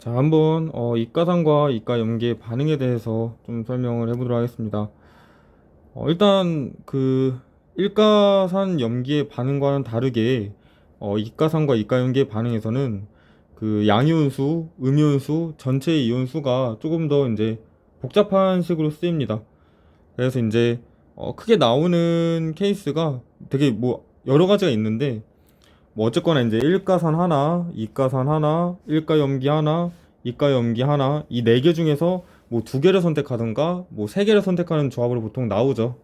자, 한번 이가산과 이가염기의 반응에 대해서 좀 설명을 해보도록 하겠습니다. 일단 그 일가산 염기의 반응과는 다르게 이가산과 이가염기의 반응에서는 그 양이온수, 음이온수, 전체 이온수가 조금 더 이제 복잡한 식으로 쓰입니다. 그래서 이제 크게 나오는 케이스가 되게 뭐 여러 가지가 있는데, 뭐 어쨌거나 이제 일가산 하나, 이가산 하나, 일가염기 하나, 이가염기 하나, 이 네 개 중에서 뭐 두 개를 선택하든가 뭐 세 개를 선택하는 조합으로 보통 나오죠.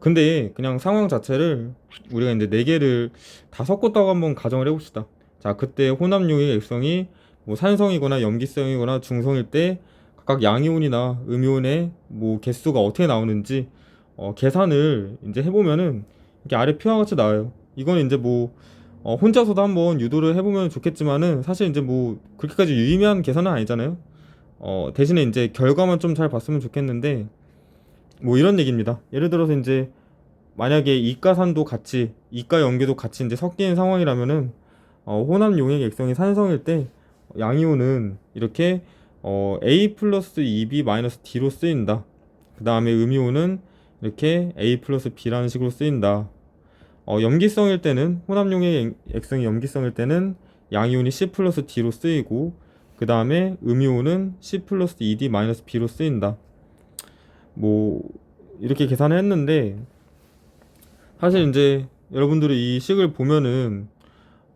근데 그냥 상황 자체를 우리가 이제 네 개를 다 섞었다고 한번 가정을 해봅시다. 자, 그때 혼합용의 액성이 뭐 산성이거나 염기성이거나 중성일 때 각각 양이온이나 음이온의 뭐 개수가 어떻게 나오는지 계산을 이제 해보면은 이렇게 아래 표와 같이 나와요. 이건 이제 뭐 혼자서도 한번 유도를 해보면 좋겠지만은 사실 이제 뭐 그렇게까지 유의미한 계산은 아니잖아요. 대신에 이제 결과만 좀 잘 봤으면 좋겠는데, 뭐 이런 얘기입니다. 예를 들어서 이제 만약에 이가산도 같이 이가연계도 같이 이제 섞인 상황이라면은 혼합 용액 액성이 산성일 때 양이온은 이렇게 A 플러스 2B 마이너스 D로 쓰인다. 그 다음에 음이온은 이렇게 A 플러스 B라는 식으로 쓰인다. 염기성일 때는 혼합용의 액성이 염기성일 때는 양이온이 C 플러스 D로 쓰이고, 그 다음에 음이온은 C 플러스 2D 마이너스 B로 쓰인다. 뭐 이렇게 계산을 했는데, 사실 이제 여러분들이 이 식을 보면은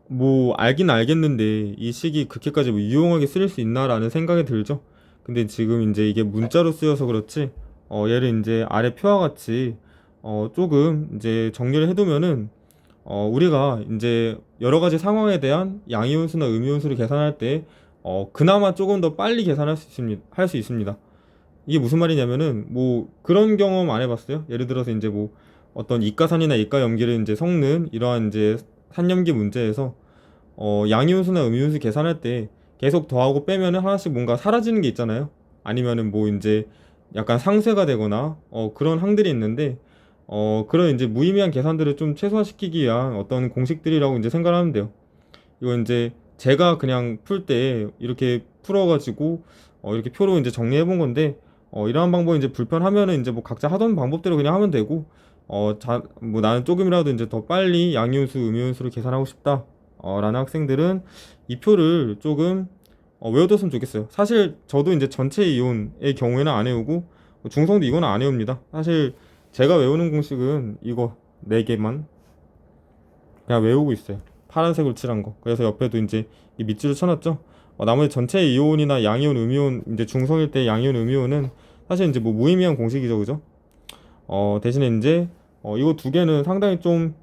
뭐 알긴 알겠는데 이 식이 그렇게까지 뭐 유용하게 쓰일 수 있나라는 생각이 들죠. 근데 지금 이제 이게 문자로 쓰여서 그렇지, 얘를 이제 아래 표와 같이 조금 이제 정리를 해두면은 우리가 이제 여러 가지 상황에 대한 양이온수나 음이온수를 계산할 때 그나마 조금 더 빨리 계산할 수 있습니다. 할 수 있습니다. 이게 무슨 말이냐면은 뭐 그런 경험 안 해봤어요? 예를 들어서 이제 뭐 어떤 이가산이나 이가염기를 이제 섞는 이러한 이제 산염기 문제에서 양이온수나 음이온수 계산할 때 계속 더하고 빼면은 하나씩 뭔가 사라지는 게 있잖아요. 아니면은 뭐 이제 약간 상쇄가 되거나 그런 항들이 있는데, 그런 이제 무의미한 계산들을 좀 최소화시키기 위한 어떤 공식들이라고 이제 생각하면 돼요. 이건 이제 제가 그냥 풀 때 이렇게 풀어가지고 이렇게 표로 이제 정리해 본 건데, 이러한 방법이 이제 불편하면은 이제 뭐 각자 하던 방법대로 그냥 하면 되고, 뭐 나는 조금이라도 이제 더 빨리 양이온수, 음이온수를 계산하고 싶다 라는 학생들은 이 표를 조금 외워뒀으면 좋겠어요. 사실 저도 이제 전체 이온의 경우에는 안 외우고 중성도 이거는 안 외웁니다. 사실 제가 외우는 공식은 이거 4개만 그냥 외우고 있어요. 파란색으로 칠한 거. 그래서 옆에도 이제 이 밑줄을 쳐놨죠. 나머지 전체 이온이나 양이온, 음이온, 이제 중성일 때 양이온, 음이온은 사실 이제 뭐 무의미한 공식이죠, 그죠? 대신에 이제 이거 두 개는 상당히 좀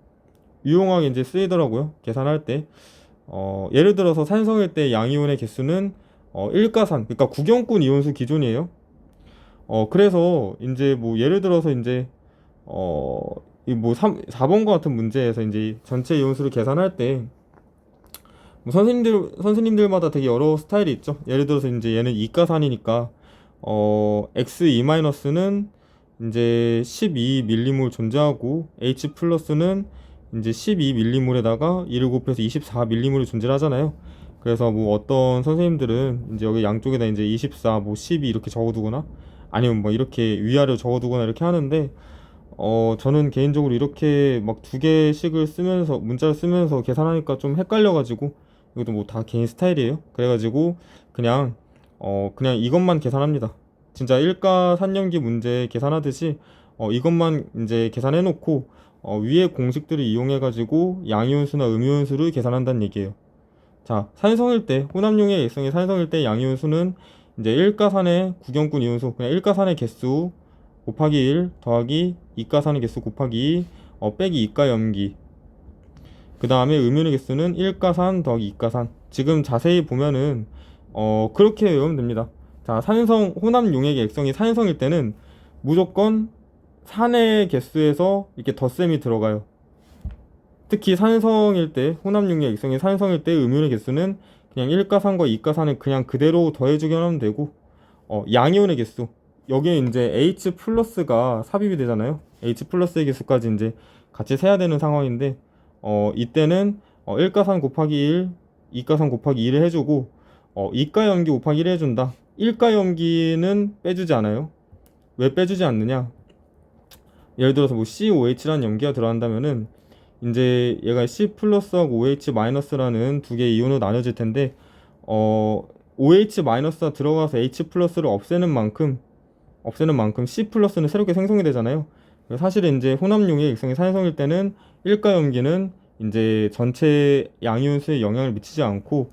유용하게 이제 쓰이더라고요. 계산할 때. 예를 들어서 산성일 때 양이온의 개수는 일가산, 그러니까 구경꾼 이온수 기준이에요. 그래서 이제 뭐 예를 들어서 이제 이뭐 4번과 같은 문제에서 이제 전체 이온수를 계산할 때 뭐 선생님들마다 되게 여러 스타일이 있죠. 예를 들어서 이제 얘는 이가산이니까 X2-는 이제 12m몰 존재하고 H 플러스는 이제 12m몰에다가 2를 곱해서 24m몰이 존재하잖아요. 그래서 뭐 어떤 선생님들은 이제 여기 양쪽에다 이제 24, 뭐 12 이렇게 적어두거나 아니면 뭐 이렇게 위아래로 적어두거나 이렇게 하는데, 저는 개인적으로 이렇게 막 두 개씩을 쓰면서 문자를 쓰면서 계산하니까 좀 헷갈려가지고, 이것도 뭐 다 개인 스타일이에요. 그래가지고 그냥 이것만 계산합니다. 진짜 일가산염기 문제 계산하듯이 이것만 이제 계산해 놓고 위에 공식들을 이용해 가지고 양이온수나 음이온수를 계산한다는 얘기예요. 자, 산성일 때 혼합용의 액성이 산성일 때 양이온수는 이제 일가산의 구경꾼 이온수, 그냥 일가산의 개수 곱하기 1 더하기 이가산의 개수 곱하기 2 빼기 이가염기, 그 다음에 음이온의 개수는 일가산 더하기 이가산. 지금 자세히 보면은 그렇게 외우면 됩니다. 자, 산성 혼합 용액의 액성이 산성일 때는 무조건 산의 개수에서 이렇게 덧셈이 들어가요. 특히 산성일 때 혼합 용액 액성이 산성일 때 음이온의 개수는 그냥 일가산과 이가산을 그냥 그대로 더해주기만 하면 되고, 양이온의 개수, 여기에 이제 H 플러스가 삽입이 되잖아요. H 플러스의 개수까지 이제 같이 세야 되는 상황인데, 이때는 1가산 곱하기 1, 2가산 곱하기 2를 해주고, 이가 염기 곱하기 1 해준다. 1가 염기는 빼주지 않아요. 왜 빼주지 않느냐? 예를 들어서 뭐 COH라는 염기가 들어간다면은 이제 얘가 C 플러스하고 OH 마이너스라는 두 개의 이온으로 나눠질 텐데 OH 마이너스가 들어가서 H 플러스를 없애는 만큼 C 플러스는 새롭게 생성이 되잖아요. 사실은 이제 혼합용의 액성이 산성일 때는 1가 염기는 이제 전체 양이온 수에 영향을 미치지 않고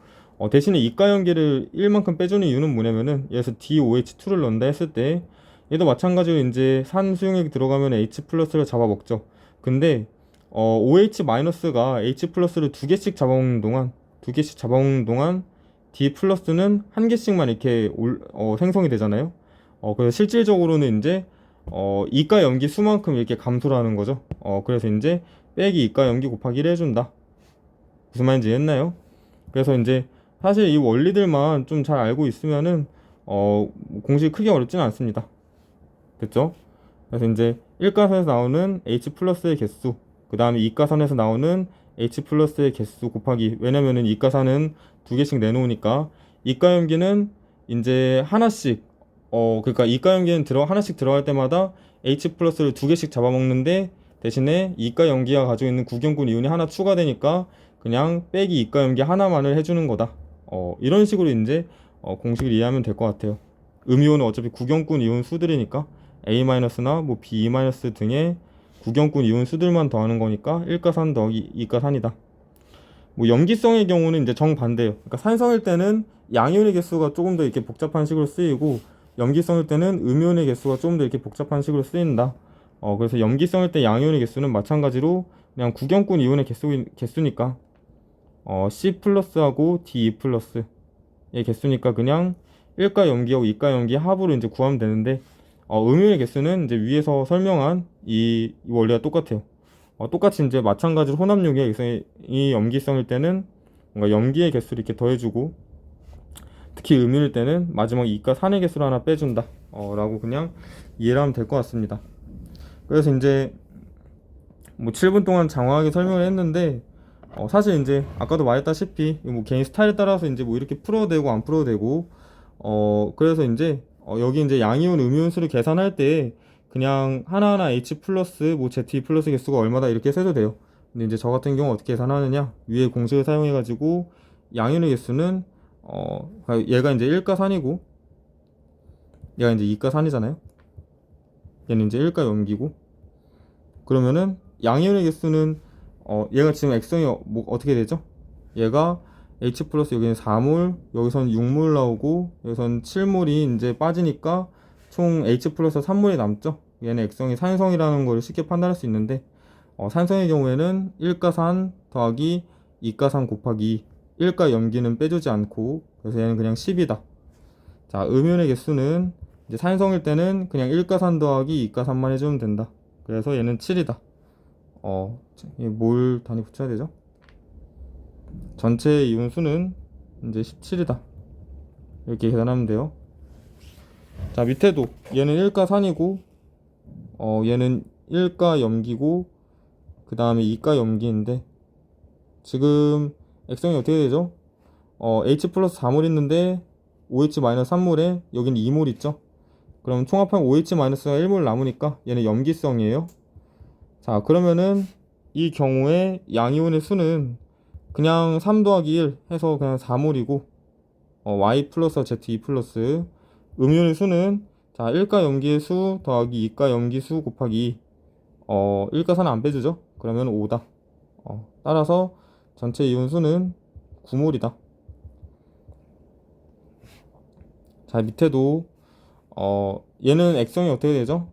대신에 이가 염기를 1만큼 빼주는 이유는 뭐냐면은 여기서 DOH2를 넣는다 했을 때 얘도 마찬가지로 이제 산 수용액이 들어가면 H 플러스를 잡아먹죠. 근데 OH 마이너스가 H 플러스를 두 개씩 잡아먹는 동안 D 플러스는 한 개씩만 이렇게 생성이 되잖아요. 그래서 실질적으로는 이제 이가 염기 수만큼 이렇게 감소를 하는 거죠. 그래서 이제 빼기 이가 염기 곱하기 1 해준다. 무슨 말인지 이해했나요? 그래서 이제 사실 이 원리들만 좀 잘 알고 있으면은 공식이 크게 어렵지는 않습니다. 됐죠? 그래서 이제 1가선에서 나오는 H 플러스의 개수, 그 다음에 2가선에서 나오는 H 플러스의 개수 곱하기, 왜냐면은 2가선은 두 개씩 내놓으니까 이가 염기는 이제 하나씩 그러니까 이가 염기는 하나씩 들어갈 때마다 H 플러스를 두 개씩 잡아먹는데 대신에 이가 염기가 가지고 있는 구경꾼 이온이 하나 추가되니까 그냥 빼기 이가 염기 하나만을 해주는 거다. 이런 식으로 이제 공식을 이해하면 될 것 같아요. 음이온은 어차피 구경꾼 이온 수들이니까 A-나 뭐 B- 등의 구경꾼 이온 수들만 더하는 거니까 1가산 더하기 2가산이다. 뭐 염기성의 경우는 이제 정반대예요. 그러니까 산성일 때는 양이온의 개수가 조금 더 이렇게 복잡한 식으로 쓰이고 염기성일 때는 음이온의 개수가 조금 더 이렇게 복잡한 식으로 쓰인다. 그래서 염기성일 때 양이온의 개수는 마찬가지로 그냥 구경꾼 이온의 개수니까 C 플러스하고 D 플러스의 개수니까 그냥 1가 염기하고 2가 염기 합으로 이제 구하면 되는데 음이온의 개수는 이제 위에서 설명한 이 원리가 똑같아요. 똑같이 이제 마찬가지로 혼합용의 이 염기성일 때는 뭔가 염기의 개수를 이렇게 더해주고 특히 음이온일 때는 마지막 이가 산의 개수를 하나 빼준다 라고 그냥 이해를 하면 될 것 같습니다. 그래서 이제 뭐 7분 동안 장황하게 설명을 했는데 사실 이제 아까도 말했다시피 뭐 개인 스타일에 따라서 이제 뭐 이렇게 풀어도 되고 안 풀어도 되고 그래서 이제 여기 이제 양이온 음이온 수를 계산할 때 그냥 하나하나 H 플러스 뭐 Z 플러스 개수가 얼마다 이렇게 세도 돼요. 근데 이제 저 같은 경우 어떻게 계산하느냐, 위에 공식을 사용해 가지고 양이온의 개수는 얘가 이제 1가산이고 얘가 이제 2가산이잖아요. 얘는 이제 1가 염기고, 그러면은 양이온의 개수는 얘가 지금 액성이 뭐 어떻게 되죠? 얘가 H 플러스 여기는 4몰, 여기선 6몰 나오고 여기선 7몰이 이제 빠지니까 총 H 플러스 3몰이 남죠. 얘는 액성이 산성이라는 걸 쉽게 판단할 수 있는데 산성의 경우에는 1가산 더하기 2가산 곱하기 1가 염기는 빼주지 않고 그래서 얘는 그냥 10이다. 자, 음이온의 개수는 이제 산성일 때는 그냥 1가산 더하기 2가산만 해주면 된다. 그래서 얘는 7이다. 뭘 단위 붙여야 되죠? 전체 이온 수는 이제 17이다. 이렇게 계산하면 돼요. 자, 밑에도 얘는 1가산이고 얘는 1가 염기고 그 다음에 2가 염기인데 지금 액성이 어떻게 되죠? H 플러스 4몰 있는데 OH 마이너스 3몰에 여기는 2몰 있죠? 그럼 총합하면 OH 마이너스가 1몰 남으니까 얘는 염기성이에요. 자, 그러면은 이 경우에 양이온의 수는 그냥 3 더하기 1 해서 그냥 4몰이고 Y 플러스 Z 2 플러스 음이온의 수는 자 1가 염기의 수 더하기 2가 염기 수 곱하기 1가산은 안 빼주죠? 그러면 5다. 따라서 전체 이온 수는 9몰이다. 자, 밑에도 얘는 액성이 어떻게 되죠?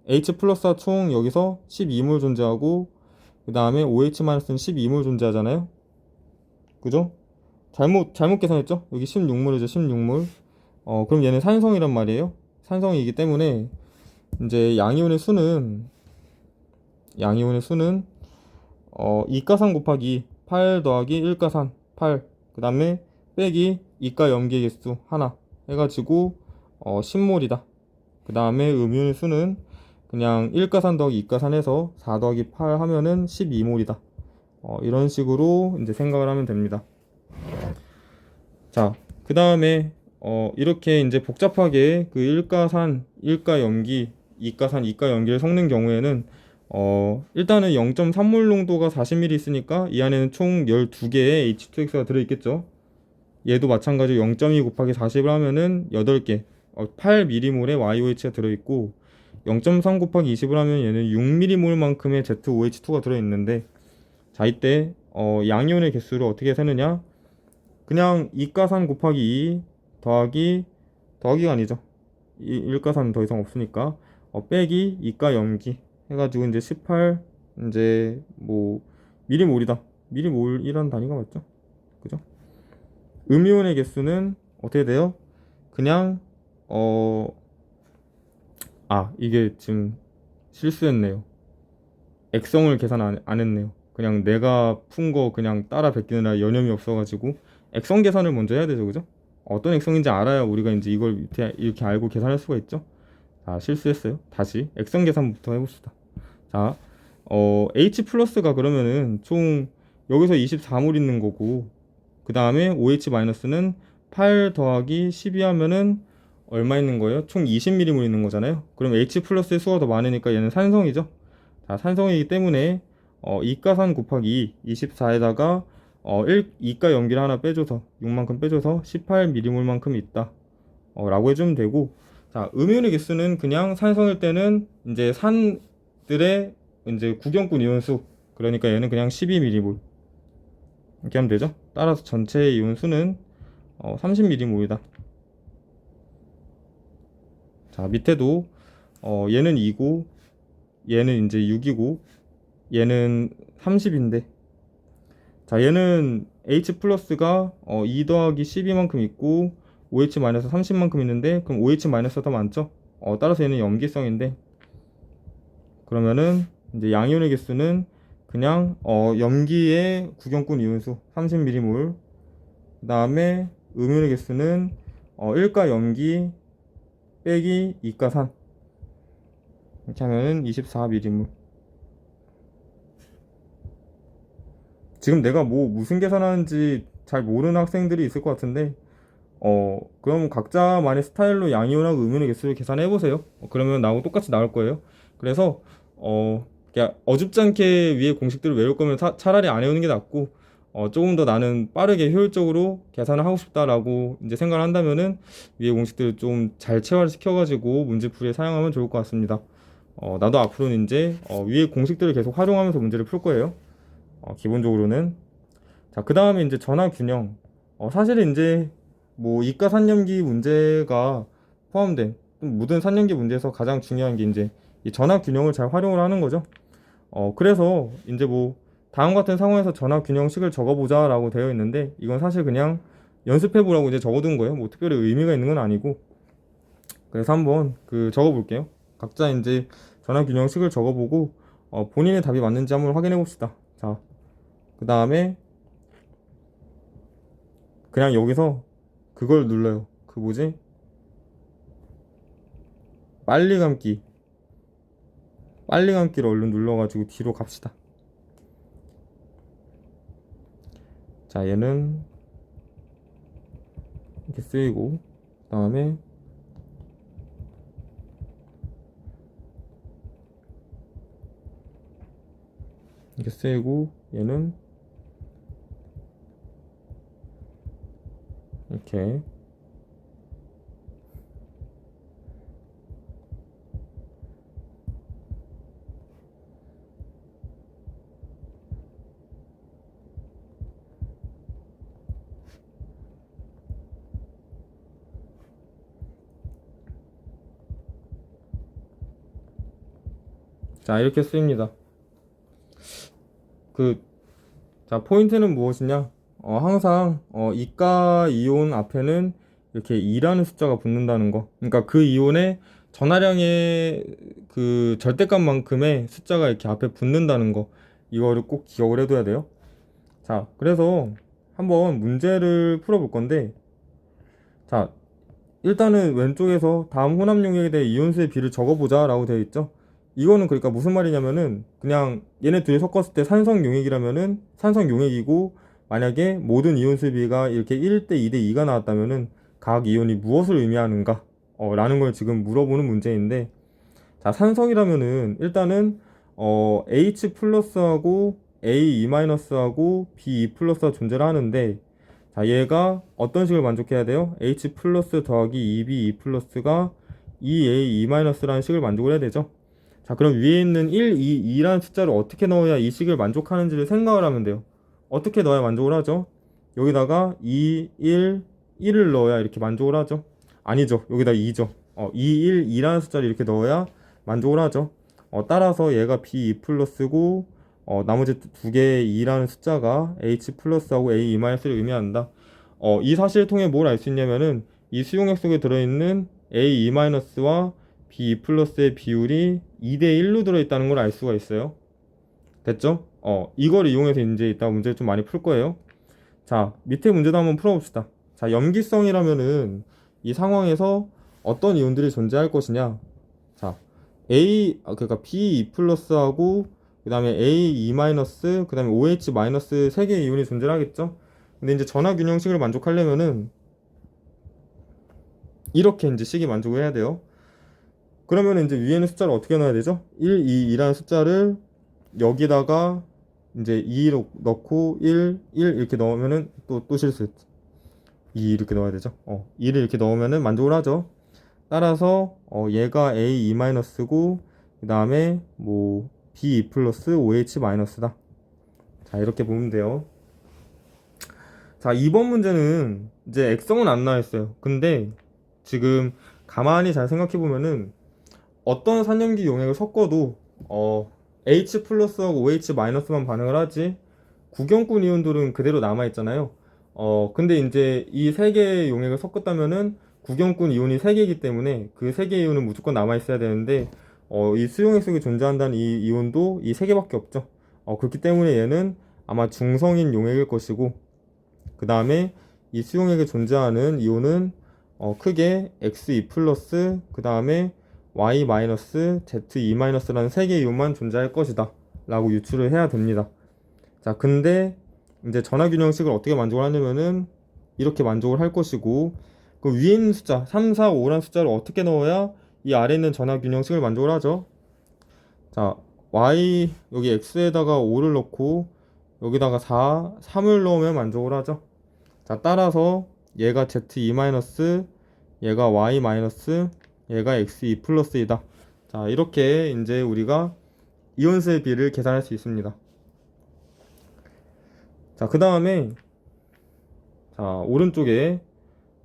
H 플러스와 총 여기서 12몰 존재하고 그 다음에 OH-는 12몰 존재하잖아요. 그죠? 잘못 계산했죠? 여기 16몰이죠. 16몰. 그럼 얘는 산성이란 말이에요. 산성이기 때문에 이제 양이온의 수는 2가산 곱하기 8 더하기 1가산 8, 그 다음에 빼기 2가 염기의 개수 하나 해가지고 10몰이다. 그 다음에 음이온의 수는 그냥 1가산 더하기 2가산 해서 4 더하기 8 하면은 12몰이다. 이런 식으로 이제 생각을 하면 됩니다. 자, 그 다음에 이렇게 이제 복잡하게 그 일가산, 일가염기, 이가산, 이가염기를 섞는 경우에는 일단은 0.3몰 농도가 40ml 있으니까 이 안에는 총 12개의 H2X가 들어있겠죠. 얘도 마찬가지로 0.2 곱하기 40을 하면은 8개 8mm몰의 YOH가 들어있고 0.3 곱하기 20을 하면 얘는 6mm몰만큼의 ZOH2가 들어있는데, 자 이때 양이온의 개수를 어떻게 세느냐, 그냥 이가산 곱하기 2 더하기가 아니죠, 일가산은 더 이상 없으니까 빼기 이가염기 해가지고 이제 18, 이제 뭐 미리몰이다. 미리몰이라는 단위가 맞죠? 그죠? 음이온의 개수는 어떻게 돼요? 그냥 이게 지금 실수했네요. 액성을 계산 안 했네요. 그냥 내가 푼 거 그냥 따라 베끼느라 여념이 없어가지고 액성 계산을 먼저 해야 되죠, 그죠? 어떤 액성인지 알아야 우리가 이제 이걸 이렇게 알고 계산할 수가 있죠. 자, 실수했어요. 다시 액성 계산부터 해봅시다. 자, H 플러스가 그러면은 총 여기서 24몰 있는 거고, 그 다음에 OH 마이너스는 8 더하기 12 하면은 얼마 있는 거예요? 총 20ml 있는 거잖아요. 그럼 H 플러스의 수가 더 많으니까 얘는 산성이죠. 자, 산성이기 때문에 이가산 곱하기 24에다가 2가 염기를 하나 빼줘서 6만큼 빼줘서 18ml만큼 있다 라고 해주면 되고, 자, 음이온의 개수는 그냥 산성일 때는 이제 산들의 이제 구경꾼 이온수, 그러니까 얘는 그냥 12ml 이렇게 하면 되죠. 따라서 전체 이온 수는 30ml이다. 자, 밑에도 얘는 2고 얘는 이제 6이고 얘는 30인데, 자 얘는 H 플러스가 2 더하기 12만큼 있고 OH 마이너스 30만큼 있는데, 그럼 OH 마이너스가 더 많죠. 따라서 얘는 염기성인데, 그러면은 이제 양이온의 개수는 그냥 염기의 구경꾼 이온수 30m몰, 그 다음에 음이온의 개수는 1가 염기 빼기 2가 산, 이렇게 하면은 24m몰. 지금 내가 뭐 무슨 계산하는지 잘 모르는 학생들이 있을 것 같은데, 그럼 각자만의 스타일로 양이온하고 음이온의 개수를 계산해 보세요. 그러면 나하고 똑같이 나올 거예요. 그래서 그냥 어줍지 않게 위에 공식들을 외울 거면 차라리 안 외우는 게 낫고, 조금 더 나는 빠르게 효율적으로 계산을 하고 싶다라고 이제 생각을 한다면은 위에 공식들을 좀 잘 체화시켜 가지고 문제풀이에 사용하면 좋을 것 같습니다. 나도 앞으로는 이제 위에 공식들을 계속 활용하면서 문제를 풀 거예요. 기본적으로는. 자, 그 다음에 이제 전화균형. 사실은 이제 뭐 이가 산염기 문제가 포함된 모든 산염기 문제에서 가장 중요한 게 이제 이 전화균형을 잘 활용을 하는 거죠. 그래서 이제 뭐 다음 같은 상황에서 전화균형식을 적어보자 라고 되어 있는데, 이건 사실 그냥 연습해보라고 이제 적어둔 거예요. 뭐 특별히 의미가 있는 건 아니고. 그래서 한번 적어볼게요. 각자 이제 전화균형식을 적어보고 본인의 답이 맞는지 한번 확인해 봅시다. 자, 그 다음에 그냥 여기서 그걸 눌러요. 그 뭐지? 빨리 감기를 얼른 눌러가지고 뒤로 갑시다. 자, 얘는 이렇게 쓰이고, 그 다음에 이렇게 쓰이고, 얘는 이렇게. 자, 이렇게 쓰입니다. 자, 포인트는 무엇이냐? 항상 이가 이온 앞에는 이렇게 2라는 숫자가 붙는다는 거. 그러니까 그 이온의 전하량의 그 절대값만큼의 숫자가 이렇게 앞에 붙는다는 거. 이거를 꼭 기억을 해둬야 돼요. 자, 그래서 한번 문제를 풀어볼 건데, 자, 일단은 왼쪽에서 다음 혼합 용액에 대해 이온수의 비를 적어보자 라고 되어 있죠. 이거는 그러니까 무슨 말이냐면은 그냥 얘네 둘이 섞었을 때 산성 용액이라면은 산성 용액이고 만약에 모든 이온수의 비가 이렇게 1대 2대 2가 나왔다면은 각 이온이 무엇을 의미하는가? 라는 걸 지금 물어보는 문제인데, 자, 산성이라면은 일단은 H 플러스하고 A E 마이너스하고 B E 플러스가 존재를 하는데, 자, 얘가 어떤 식을 만족해야 돼요? H 플러스 더하기 2B E 플러스가 2A E 마이너스라는 식을 만족을 해야 되죠. 자, 그럼 위에 있는 1, 2, 2라는 숫자를 어떻게 넣어야 이 식을 만족하는지를 생각을 하면 돼요. 어떻게 넣어야 만족을 하죠? 여기다가 2, 1, 1을 넣어야 이렇게 만족을 하죠. 아니죠. 여기다 2죠. 2, 1, 2라는 숫자를 이렇게 넣어야 만족을 하죠. 따라서 얘가 B2 플러스고 나머지 두 개의 2라는 숫자가 H 플러스하고 A, E 마이너스를 의미한다. 이 사실을 통해 뭘 알 수 있냐면은 이 수용액 속에 들어있는 A, E 마이너스와 B2 플러스의 비율이 2대 1로 들어있다는 걸 알 수가 있어요. 됐죠? 이걸 이용해서 이제 이따 문제를 좀 많이 풀 거예요. 자, 밑에 문제도 한번 풀어봅시다. 자, 염기성이라면은 이 상황에서 어떤 이온들이 존재할 것이냐? 자, 그러니까 B2 플러스하고 그 다음에 A, E 마이너스, 그 다음에 OH 마이너스 세 개의 이온이 존재하겠죠? 근데 이제 전하균형식을 만족하려면은 이렇게 이제 식이 만족을 해야 돼요. 그러면 이제 위에는 숫자를 어떻게 넣어야 되죠? 1, 2, 2라는 숫자를 여기다가 이제 2로 넣고 1, 1 이렇게 넣으면은 또 실수했지. 2 이렇게 넣어야 되죠. 2를 이렇게 넣으면은 만족을 하죠. 따라서 얘가 A, E 마이너스고 그 다음에 뭐 B, E 플러스 OH 마이너스다. 자, 이렇게 보면 돼요. 자, 2번 문제는 이제 액성은 안 나와 있어요. 근데 지금 가만히 잘 생각해 보면은 어떤 산염기 용액을 섞어도 H 플러스하고 OH 마이너스만 반응을 하지 구경꾼 이온들은 그대로 남아 있잖아요. 근데 이제 이 세 개의 용액을 섞었다면은 구경꾼 이온이 세 개이기 때문에 그 세 개의 이온은 무조건 남아 있어야 되는데 이 수용액 속에 존재한다는 이 이온도 이 세 개밖에 없죠. 그렇기 때문에 얘는 아마 중성인 용액일 것이고, 그 다음에 이 수용액에 존재하는 이온은 크게 X2 플러스 그 다음에 Y 마이너스 Z2 마이너스라는 세 개의 이온만 존재할 것이다 라고 유추를 해야 됩니다. 자, 근데 이제 전하균형식을 어떻게 만족을 하냐면은 이렇게 만족을 할 것이고, 그 위에 있는 숫자 3, 4, 5라는 숫자를 어떻게 넣어야 이 아래에 있는 전하균형식을 만족을 하죠? 자, Y 여기 X에다가 5를 넣고 여기다가 4, 3을 넣으면 만족을 하죠. 자, 따라서 얘가 Z2 마이너스, 얘가 Y 마이너스, 얘가 X2 플러스이다. 자, 이렇게 이제 우리가 이온수의 비를 계산할 수 있습니다. 자, 그 다음에 자, 오른쪽에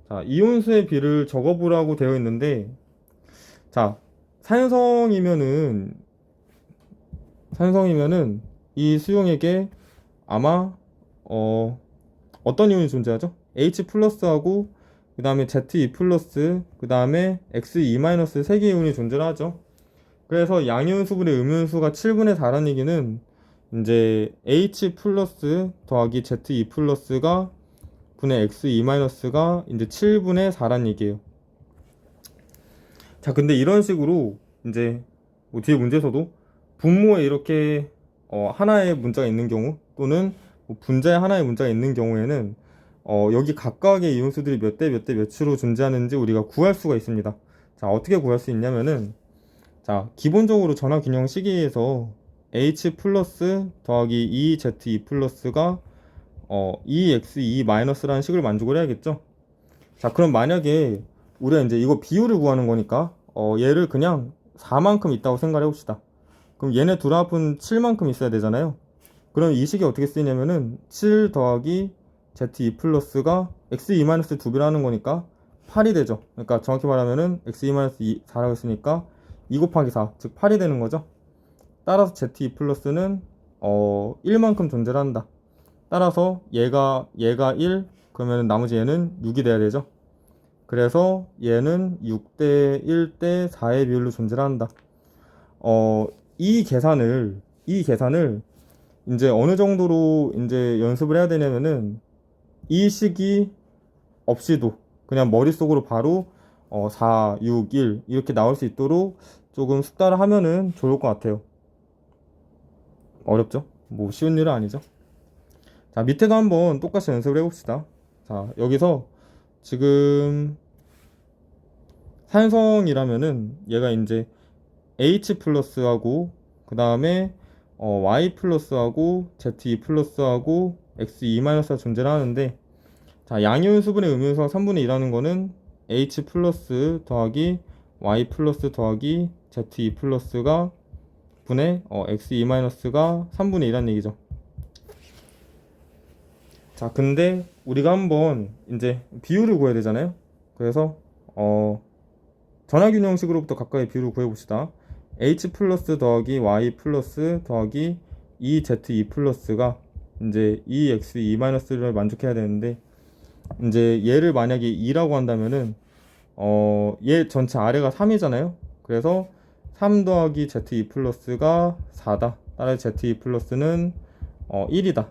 자, 이온수의 비를 적어보라고 되어 있는데, 자, 산성이면은 이 수용액에 아마 어떤 이온이 존재하죠? H 플러스하고 그 다음에 ZE 플러스 그 다음에 XE 마이너스 세 개의 이온이 존재하죠. 그래서 양이온 수분의 음이온수가 7분의 4라는 얘기는 이제 H 플러스 더하기 ZE 플러스가 분의 XE 마이너스가 이제 7분의 4란 얘기예요. 자, 근데 이런 식으로 이제 뭐 뒤에 문제에서도 분모에 이렇게 하나의 문자가 있는 경우 또는 뭐 분자에 하나의 문자가 있는 경우에는 여기 각각의 이온수들이 몇 대 몇 대 몇으로 존재하는지 우리가 구할 수가 있습니다. 자, 어떻게 구할 수 있냐면은, 자, 기본적으로 전하균형 시기에서 H 플러스 더하기 EZE 플러스가 EXE 마이너스라는 식을 만족을 해야겠죠. 자, 그럼 만약에 우리가 이제 이거 비율을 구하는 거니까 얘를 그냥 4만큼 있다고 생각을 해봅시다. 그럼 얘네 둘 합은 7만큼 있어야 되잖아요. 그럼 이 식이 어떻게 쓰이냐면은 7 더하기 ZE 플러스가 XE 마이너스 2배라는 거니까 8이 되죠. 그러니까 정확히 말하면은 XE 마이너스 4라고 했으니까 2 곱하기 4, 즉 8이 되는 거죠. 따라서 ZE 플러스는 1만큼 존재를 한다. 따라서 얘가 1, 그러면 나머지 얘는 6이 돼야 되죠. 그래서 얘는 6대 1대 4의 비율로 존재를 한다. 이 계산을 이제 어느 정도로 이제 연습을 해야 되냐면은 이 식이 없이도 그냥 머릿속으로 바로 4, 6, 1 이렇게 나올 수 있도록 조금 숙달을 하면은 좋을 것 같아요. 어렵죠? 뭐 쉬운 일은 아니죠. 자, 밑에도 한번 똑같이 연습을 해봅시다. 자, 여기서 지금 산성이라면은 얘가 이제 H 플러스하고 그 다음에 Y 플러스하고 Z2 플러스하고 X2 마이너스가 존재를 하는데, 자, 양이온 수분의 음이온수가 3분의 2라는 거는 H 플러스 더하기 Y 플러스 더하기 Z2 플러스가 분의 X2 마이너스가 3분의 2라는 얘기죠. 자, 근데 우리가 한번 이제 비율을 구해야 되잖아요. 그래서 전화균 형식으로부터 각각의 비율을 구해봅시다. H 플러스 더하기 Y 플러스 더하기 EZ2 플러스가 이제 EX2 마이너스를 만족해야 되는데, 이제 얘를 만약에 2라고 한다면은 얘 전체 아래가 3이잖아요. 그래서 3 더하기 Z2 플러스가 4다. 따라서 Z2 플러스는 1이다.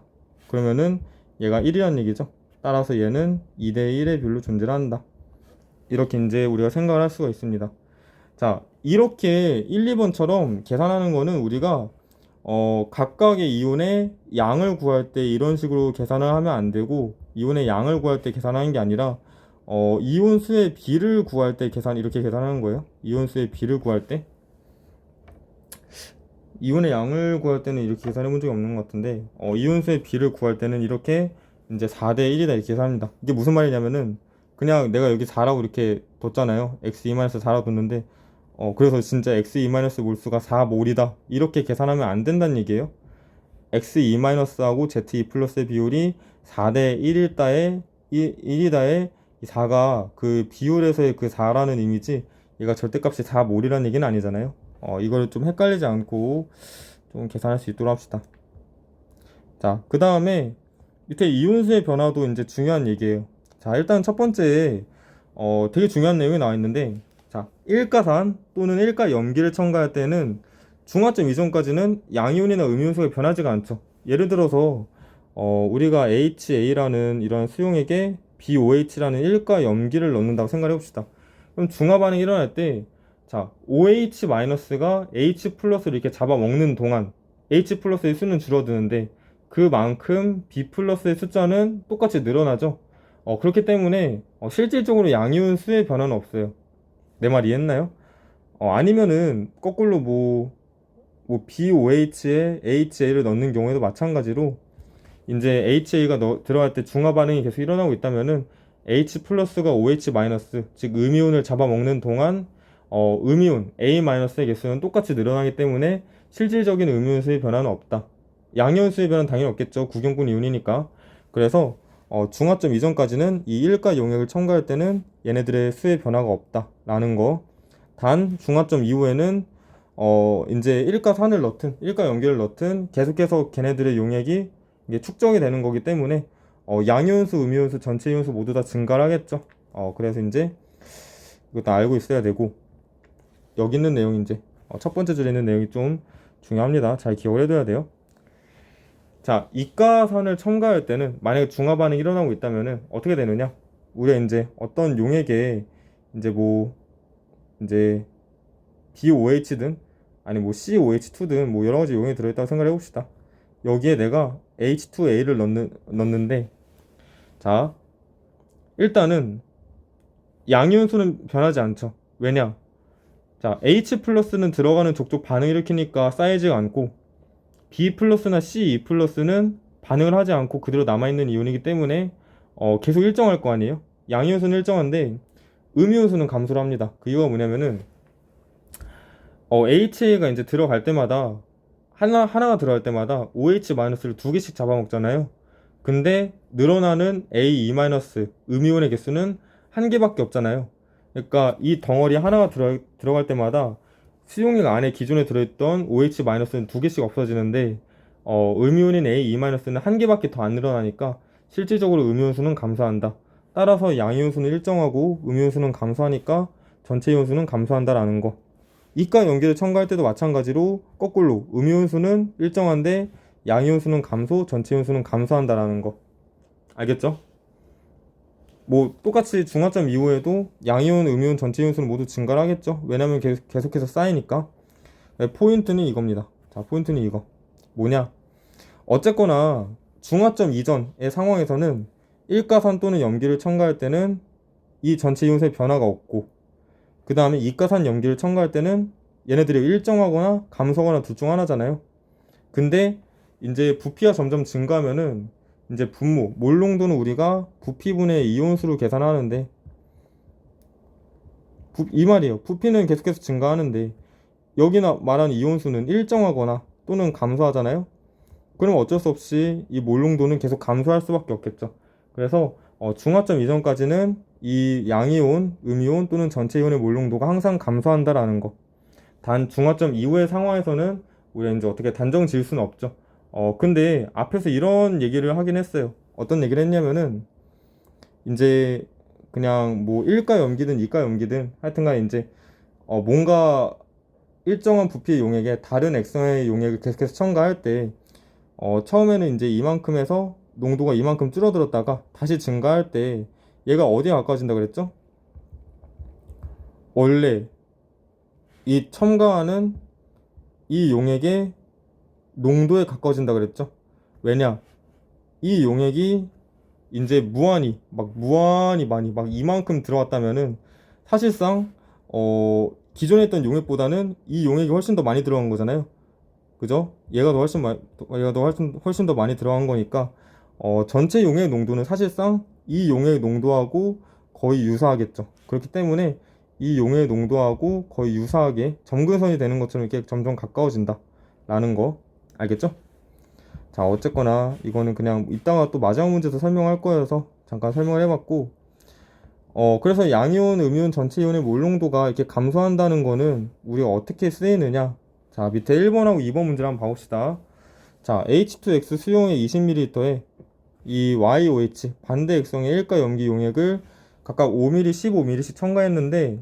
그러면은 얘가 1이란 얘기죠. 따라서 얘는 2대 1의 비율로 존재를 한다. 이렇게 이제 우리가 생각을 할 수가 있습니다. 자, 이렇게 1, 2번처럼 계산하는 거는 우리가 각각의 이온의 양을 구할 때 이런 식으로 계산을 하면 안 되고, 이온의 양을 구할 때 계산하는 게 아니라 이온 수의 비를 구할 때 이렇게 계산하는 거예요. 이온 수의 비를 구할 때, 이온의 양을 구할 때는 이렇게 계산해 본 적이 없는 것 같은데, 이온 수의 비를 구할 때는 이렇게 이제 4대 1이다 이렇게 계산합니다. 이게 무슨 말이냐면은, 그냥 내가 여기 4라고 이렇게 뒀잖아요. x2-4라고 뒀는데 그래서 진짜 x2- 몰수가 4몰이다 이렇게 계산하면 안 된다는 얘기예요. x2- 하고 z2 플러스의 비율이 4대 1일다에 1이다에 4가 그 비율에서의 그 4라는 의미지, 얘가 절대값이 4몰이라는 얘기는 아니잖아요. 이거를 좀 헷갈리지 않고 좀 계산할 수 있도록 합시다. 자, 그 다음에 밑에 이온수의 변화도 이제 중요한 얘기예요. 자, 일단 첫 번째 되게 중요한 내용이 나와 있는데, 자, 일가산 또는 일가 염기를 첨가할 때는 중화점 이전까지는 양이온이나 음이온수가 변하지가 않죠. 예를 들어서 우리가 HA라는 이런 수용액에 BOH라는 일가 염기를 넣는다고 생각해 봅시다. 그럼 중화 반응이 일어날 때, 자, OH-가 H 플러스를 이렇게 잡아먹는 동안 H 플러스의 수는 줄어드는데, 그만큼 B 플러스의 숫자는 똑같이 늘어나죠. 그렇기 때문에 실질적으로 양이온 수의 변화는 없어요. 내 말 이해했나요? 아니면은 거꾸로 뭐 BOH에 HA를 넣는 경우에도 마찬가지로 이제 HA가 들어갈 때 중화 반응이 계속 일어나고 있다면은 H 플러스가 OH 마이너스, 즉 음이온을 잡아먹는 동안 음이온 A-의 개수는 똑같이 늘어나기 때문에 실질적인 음이온 수의 변화는 없다. 양이온 수의 변화는 당연히 없겠죠. 구경꾼 이온이니까. 그래서 중화점 이전까지는 이 일가 용액을 첨가할 때는 얘네들의 수의 변화가 없다 라는 거. 단 중화점 이후에는 이제 일가산을 넣든 일가 염기를 넣든 계속해서 걔네들의 용액이 이게 축적이 되는 거기 때문에 양이온수, 음이온수, 전체 이온수 모두 다 증가를 하겠죠. 그래서 이제 이것도 알고 있어야 되고, 여기 있는 내용이 이제 첫 번째 줄에 있는 내용이 좀 중요합니다. 잘 기억을 해둬야 돼요. 자, 이가산을 첨가할 때는 만약에 중화 반응이 일어나고 있다면은 어떻게 되느냐? 우리가 이제 어떤 용액에 이제 이제 BOH든 아니 COH2든 여러 가지 용액이 들어있다고 생각을 해봅시다. 여기에 내가 H2A를 넣는데, 자, 일단은 양이온수는 변하지 않죠. 왜냐? 자, H 플러스는 들어가는 족족 반응 일으키니까 쌓이지가 않고, B 플러스나 C2 플러스는 반응을 하지 않고 그대로 남아있는 이온이기 때문에 계속 일정할 거 아니에요. 양이온수는 일정한데 음이온수는 감소를 합니다. 그 이유가 뭐냐면은 HA가 이제 들어갈 때마다 하나가 들어갈 때마다 OH-를 두 개씩 잡아먹잖아요. 근데 늘어나는 A-, 음이온의 개수는 한 개밖에 없잖아요. 그러니까 이 덩어리 하나가 들어갈 때마다 수용액 안에 기존에 들어있던 OH-는 두 개씩 없어지는데 음이온인 A-, 는 한 개밖에 더 안 늘어나니까 실질적으로 음이온수는 감소한다. 따라서 양이온수는 일정하고 음이온수는 감소하니까 전체 이온수는 감소한다라는 거. 이가 연기를 첨가할 때도 마찬가지로 거꾸로 음이온수는 일정한데 양이온수는 감소, 전체 이온수는 감소한다라는 거. 알겠죠? 똑같이 중화점 이후에도 양이온, 음이온, 전체 이온수는 모두 증가를 하겠죠. 왜냐면 계속해서 쌓이니까. 포인트는 이겁니다. 자, 포인트는 이거. 뭐냐? 어쨌거나 중화점 이전의 상황에서는 일가산 또는 염기를 첨가할 때는 이 전체 이온수의 변화가 없고, 그 다음에 이가산 염기를 첨가할 때는 얘네들이 일정하거나 감소하거나 둘 중 하나잖아요. 근데 이제 부피가 점점 증가하면은 이제 분모, 몰 농도는 우리가 부피분의 이온수로 계산하는데, 이 말이에요. 부피는 계속해서 증가하는데 여기나 말하는 이온수는 일정하거나 또는 감소하잖아요. 그럼 어쩔 수 없이 이 몰 농도는 계속 감소할 수밖에 없겠죠. 그래서 중화점 이전까지는 이 양이온, 음이온 또는 전체 이온의 몰 농도가 항상 감소한다라는 거. 단 중화점 이후의 상황에서는 우리가 이제 어떻게 단정 지을 수는 없죠. 근데 앞에서 이런 얘기를 하긴 했어요. 어떤 얘기를 했냐면은 이제 그냥 뭐 1가 염기든 2가 염기든 하여튼간 이제 뭔가 일정한 부피의 용액에 다른 액성의 용액을 계속해서 첨가할 때 처음에는 이제 이만큼에서 농도가 이만큼 줄어들었다가 다시 증가할 때 얘가 어디에 가까워진다 그랬죠? 원래 이 첨가하는 이 용액의 농도에 가까워진다 그랬죠? 왜냐? 이 용액이 이제 무한히 많이 막 이만큼 들어왔다면은 사실상 기존에 있던 용액보다는 이 용액이 훨씬 더 많이 들어간 거잖아요. 그죠? 얘가 더 훨씬 더 많이 들어간 거니까 전체 용액 농도는 사실상 이 용액 농도하고 거의 유사하겠죠. 그렇기 때문에 이 용액 농도하고 거의 유사하게 점근선이 되는 것처럼 이렇게 점점 가까워진다 라는 거 알겠죠? 자, 어쨌거나 이거는 그냥 이따가 또 마지막 문제도 설명할 거여서 잠깐 설명을 해봤고, 그래서 양이온, 음이온 전체 이온의 몰 농도가 이렇게 감소한다는 거는 우리가 어떻게 쓰이느냐? 자, 밑에 1번하고 2번 문제를 한번 봐봅시다. 자, H2X 수용액 20ml에 이 YOH 반대 액성의 1가 염기 용액을 각각 5ml, 15ml씩 첨가했는데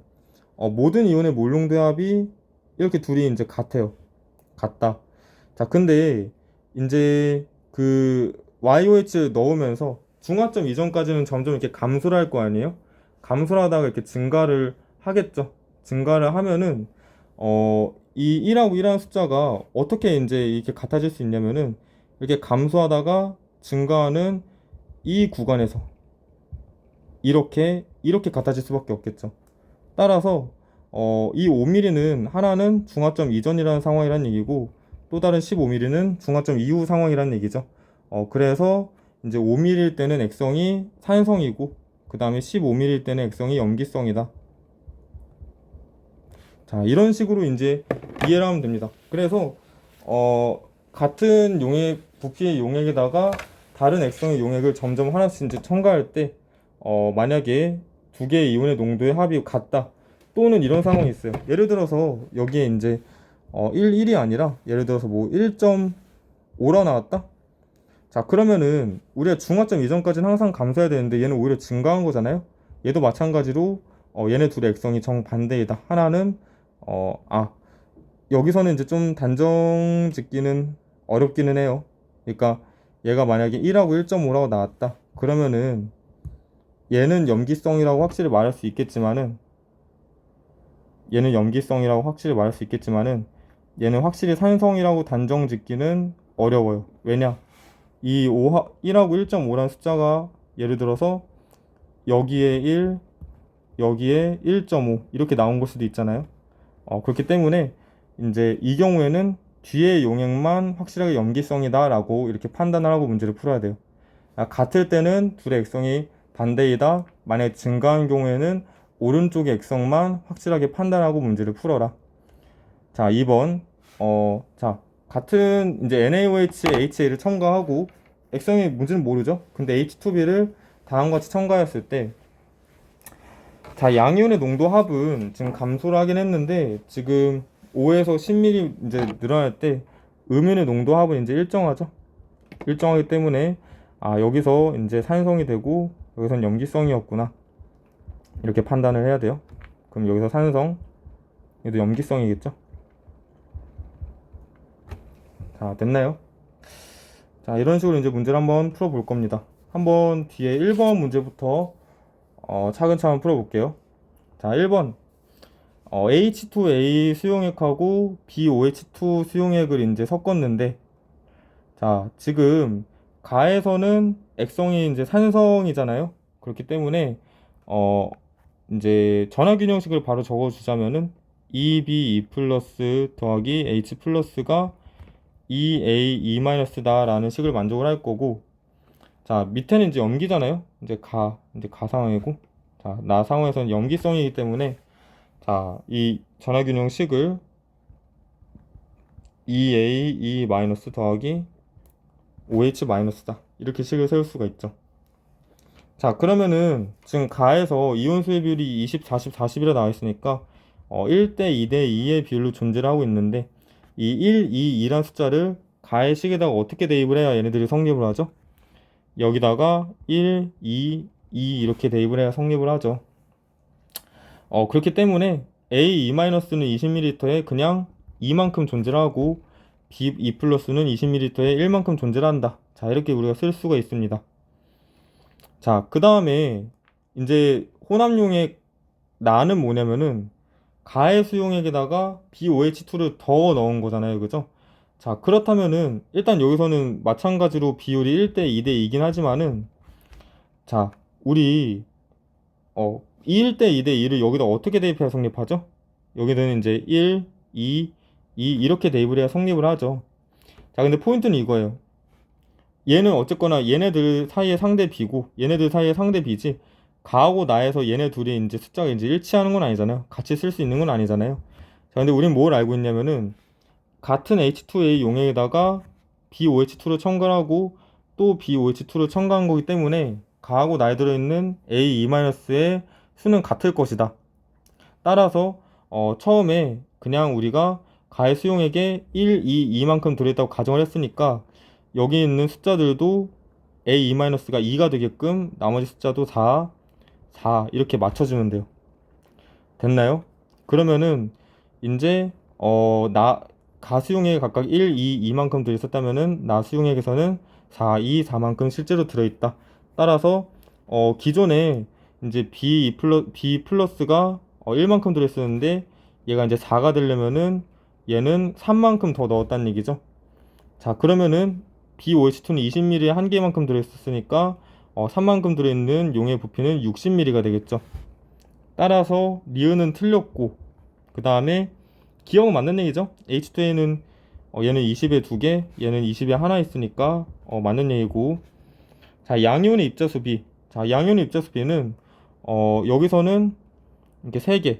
모든 이온의 몰 농도의 합이 이렇게 둘이 이제 같다. 자, 근데 이제 그 YOH를 넣으면서 중화점 이전까지는 점점 이렇게 감소를 할 거 아니에요? 감소를 하다가 이렇게 증가를 하겠죠. 증가를 하면은 이 1하고 1하는 숫자가 어떻게 이제 이렇게 같아질 수 있냐면은 이렇게 감소하다가 증가하는 이 구간에서 이렇게 같아질 수밖에 없겠죠. 따라서 이 5mm는 하나는 중화점 이전이라는 상황이라는 얘기고 또 다른 15mm는 중화점 이후 상황이라는 얘기죠. 그래서 이제 5mm일 때는 액성이 산성이고 그 다음에 15mm일 때는 액성이 염기성이다. 자, 이런 식으로 이제 이해를 하면 됩니다. 그래서 같은 용액 부피의 용액에다가 다른 액성의 용액을 점점 하나씩 이제 첨가할 때 만약에 두 개의 이온의 농도의 합이 같다 또는 이런 상황이 있어요. 예를 들어서 여기에 이제 1이 아니라 예를 들어서 뭐 1.5라 나왔다. 자, 그러면은 우리가 중화점 이전까지는 항상 감소해야 되는데 얘는 오히려 증가한 거잖아요. 얘도 마찬가지로 얘네 둘의 액성이 정반대이다. 하나는 여기서는 이제 좀 단정 짓기는 어렵기는 해요. 그러니까 얘가 만약에 1하고 1.5라고 나왔다. 그러면은 얘는 염기성이라고 확실히 말할 수 있겠지만은 얘는 확실히 산성이라고 단정 짓기는 어려워요. 왜냐? 이 1하고 1.5라는 숫자가 예를 들어서 여기에 1, 여기에 1.5 이렇게 나온 걸 수도 있잖아요. 그렇기 때문에 이제 이 경우에는 뒤에 용액만 확실하게 염기성이다 라고 이렇게 판단을 하고 문제를 풀어야 돼요. 같을 때는 둘의 액성이 반대이다. 만약에 증가한 경우에는 오른쪽의 액성만 확실하게 판단하고 문제를 풀어라. 자, 2번. 자, 같은 이제 NaOH에 HA를 첨가하고 액성의 문제는 모르죠. 근데 H2B를 다음과 같이 첨가했을 때 자, 양이온의 농도 합은 지금 감소를 하긴 했는데 지금 5에서 10ml 이제 늘어날 때 음이온의 농도 합은 이제 일정하죠. 일정하기 때문에 여기서 이제 산성이 되고 여기선 염기성이었구나. 이렇게 판단을 해야 돼요. 그럼 여기서 산성, 얘도 염기성이겠죠. 자, 됐나요? 자, 이런 식으로 이제 문제를 한번 풀어볼 겁니다. 한번 뒤에 1번 문제부터 차근차근 풀어볼게요. 자, 1번 H2A 수용액하고 BOH2 수용액을 이제 섞었는데 자, 지금 가에서는 액성이 이제 산성이잖아요. 그렇기 때문에 어 이제 전화균형식을 바로 적어주자면은 2b2 플러스 더하기 h 플러스가 2a 2 마이너스다 라는 식을 만족을 할 거고, 자 밑에는 이제 염기잖아요. 이제 가 상황이고, 자 나 상황에서는 염기성이기 때문에 자 이 전화균형식을 2a 2 마이너스 더하기 5h 마이너스다 이렇게 식을 세울 수가 있죠. 자 그러면은 지금 가에서 이온 수의 비율이 20, 40, 40이라 나와 있으니까 1대 2대 2의 비율로 존재를 하고 있는데, 이 1, 2, 2란 숫자를 가의 식에다가 어떻게 대입을 해야 얘네들이 성립을 하죠? 여기다가 1, 2, 2 이렇게 대입을 해야 성립을 하죠. 그렇기 때문에 A2-는 20ml에 그냥 2만큼 존재를 하고 B2 플러스는 20ml에 1만큼 존재를 한다. 자 이렇게 우리가 쓸 수가 있습니다. 자 그 다음에 이제 혼합용액 나는 뭐냐면은 가의 수용액에다가 BOH2를 더 넣은 거잖아요, 그죠? 자 그렇다면은 일단 여기서는 마찬가지로 비율이 1대 2대 2긴 하지만은, 자 우리 1대 2대 2를 여기다 어떻게 대입해야 성립하죠? 여기는 이제 1, 2, 2 이렇게 대입을 해야 성립을 하죠. 자 근데 포인트는 이거예요. 얘는 어쨌거나 얘네들 사이의 상대 B고 얘네들 사이의 상대 B지, 가하고 나에서 얘네 둘이 이제 숫자가 이제 일치하는 건 아니잖아요. 같이 쓸 수 있는 건 아니잖아요. 자 근데 우린 뭘 알고 있냐면은 같은 H2A 용액에다가 BOH2를 첨가하고 또 BOH2를 첨가한 거기 때문에 가하고 나에 들어있는 A2-의 수는 같을 것이다. 따라서 처음에 그냥 우리가 가의 수용액에 1, 2, 2만큼 들어있다고 가정을 했으니까 여기 있는 숫자들도 A2-가 2가 되게끔 나머지 숫자도 4, 4 이렇게 맞춰주면 돼요. 됐나요? 그러면은 이제 가수용액에 각각 1, 2, 2만큼 들어있었다면은 나수용액에서는 4, 2, 4만큼 실제로 들어있다. 따라서 기존에 이제 B 플러스가 1만큼 들어있었는데 얘가 이제 4가 되려면은 얘는 3만큼 더 넣었다는 얘기죠. 자 그러면은 BOH2는 20ml에 한 개만큼 들어있었으니까 3만큼 들어있는 용의 부피는 60ml가 되겠죠. 따라서 리은은 틀렸고, 그 다음에 기억은 맞는 얘기죠. H2A는 얘는 20에 2개, 얘는 20에 하나 있으니까 맞는 얘기고. 자 양이온의 입자수 B. 자 양이온의 입자수 B는 여기서는 이렇게 3개,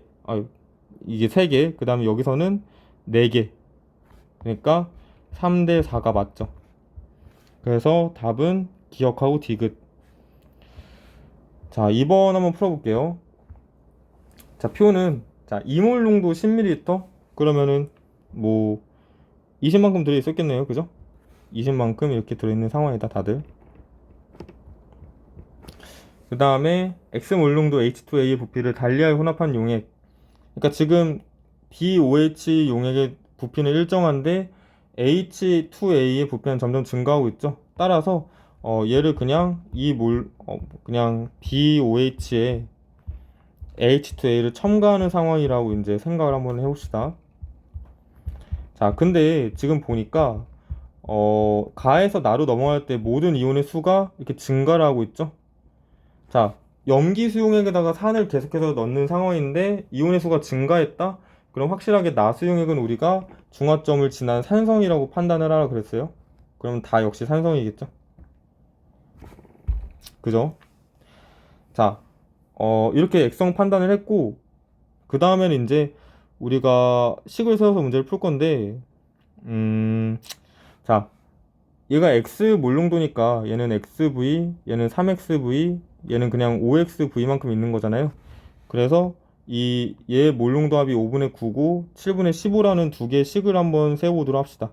이게 3개, 그 다음에 여기서는 4개, 그러니까 3대 4가 맞죠. 그래서 답은 기억하고 디귿. 자 2번 한번 풀어볼게요. 자 표는 자 이몰 농도 10ml 그러면은 뭐 20만큼 들어있었겠네요, 그죠? 20만큼 이렇게 들어있는 상황이다 다들. 그 다음에 X몰 농도 H2A의 부피를 달리하여 혼합한 용액. 그러니까 지금 BOH 용액의 부피는 일정한데 H2A의 부피는 점점 증가하고 있죠. 따라서 얘를 그냥 그냥 BOH에 H2A를 첨가하는 상황이라고 이제 생각을 한번 해봅시다. 자 근데 지금 보니까 가에서 나로 넘어갈 때 모든 이온의 수가 이렇게 증가를 하고 있죠. 자 염기 수용액에다가 산을 계속해서 넣는 상황인데 이온의 수가 증가했다? 그럼 확실하게 나수용액은 우리가 중화점을 지난 산성이라고 판단을 하라 그랬어요. 그럼 다 역시 산성이겠죠. 그죠? 자 이렇게 액성 판단을 했고, 그 다음에는 이제 우리가 식을 세워서 문제를 풀 건데, 자 얘가 X 몰농도니까 얘는 XV, 얘는 3XV, 얘는 그냥 5XV만큼 있는 거잖아요. 그래서 얘 몰농도 합이 5분의 9고 7분의 15라는 두 개의 식을 한번 세워보도록 합시다.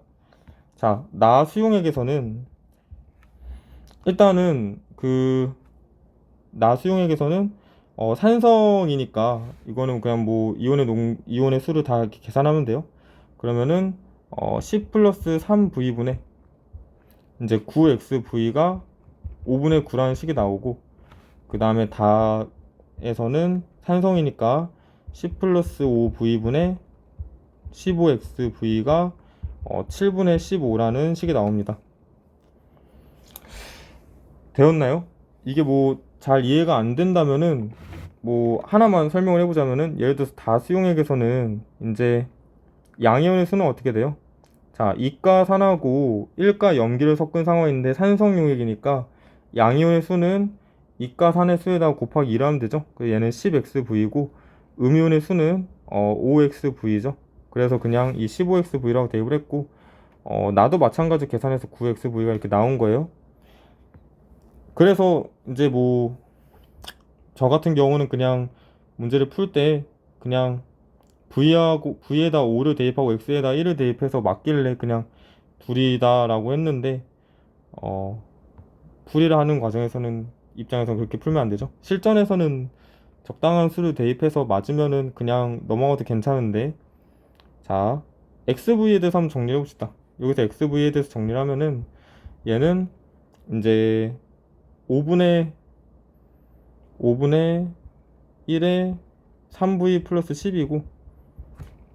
자, 나 수용액에서는 일단은 나 수용액에서는 산성이니까 이거는 그냥 뭐 이온의 수를 다 이렇게 계산하면 돼요. 그러면은 10 플러스 3V분의 이제 9XV가 5분의 9라는 식이 나오고, 그 다음에 다에서는 산성이니까 10 플러스 5V분의 15XV가 7분의 15라는 식이 나옵니다. 되었나요? 이게 뭐 잘 이해가 안 된다면은 뭐 하나만 설명을 해보자면은, 예를 들어서 다수용액에서는 이제 양이온의 수는 어떻게 돼요? 자, 이가산하고 일가 염기를 섞은 상황인데 산성용액이니까 양이온의 수는 이가산의 수에다가 곱하기 2를 하면 되죠. 얘는 10xv고 음이온의 수는 5xv죠. 그래서 그냥 이 15xv라고 대입을 했고, 나도 마찬가지 계산해서 9xv가 이렇게 나온 거예요. 그래서 이제 뭐 저 같은 경우는 그냥 문제를 풀 때 그냥 V에다 5를 대입하고 X에다 1을 대입해서 맞길래 그냥 둘이다 라고 했는데, 어, 풀이를 하는 과정에서는 입장에서 그렇게 풀면 안 되죠. 실전에서는 적당한 수를 대입해서 맞으면은 그냥 넘어가도 괜찮은데, 자, XV에 대해서 한번 정리해 봅시다. 여기서 XV에 대해서 정리를 하면은 얘는 이제 5분의 1에 3V 플러스 10이고,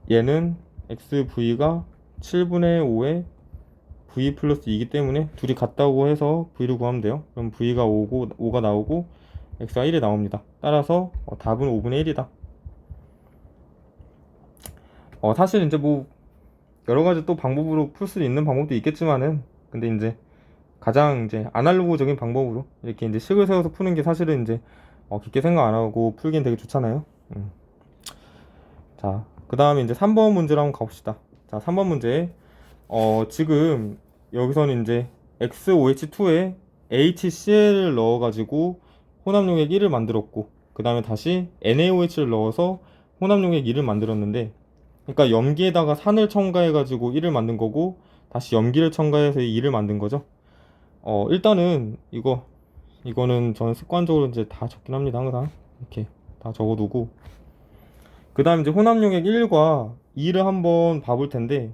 얘는 XV가 7분의 5에 V 플러스 2이기 때문에 둘이 같다고 해서 V를 구하면 돼요. 그럼 V가 5가 나오고 X가 1이 나옵니다. 따라서 답은 5분의 1이다. 사실 이제 뭐 여러 가지 또 방법으로 풀 수 있는 방법도 있겠지만은, 근데 이제 가장 이제 아날로그적인 방법으로 이렇게 이제 식을 세워서 푸는 게 사실은 이제 깊게 생각 안 하고 풀기엔 되게 좋잖아요. 자, 그 다음에 이제 3번 문제로 한번 가봅시다. 자, 3번 문제. 지금 여기서는 이제 XOH2에 HCl을 넣어가지고 혼합용액 1을 만들었고, 그 다음에 다시 NaOH를 넣어서 혼합용액 2를 만들었는데, 그러니까 염기에다가 산을 첨가해가지고 1을 만든 거고, 다시 염기를 첨가해서 2를 만든 거죠. 일단은 이거는 저는 습관적으로 이제 다 적긴 합니다. 항상 이렇게 다 적어두고, 그 다음 이제 혼합용액 1과 2를 한번 봐볼 텐데,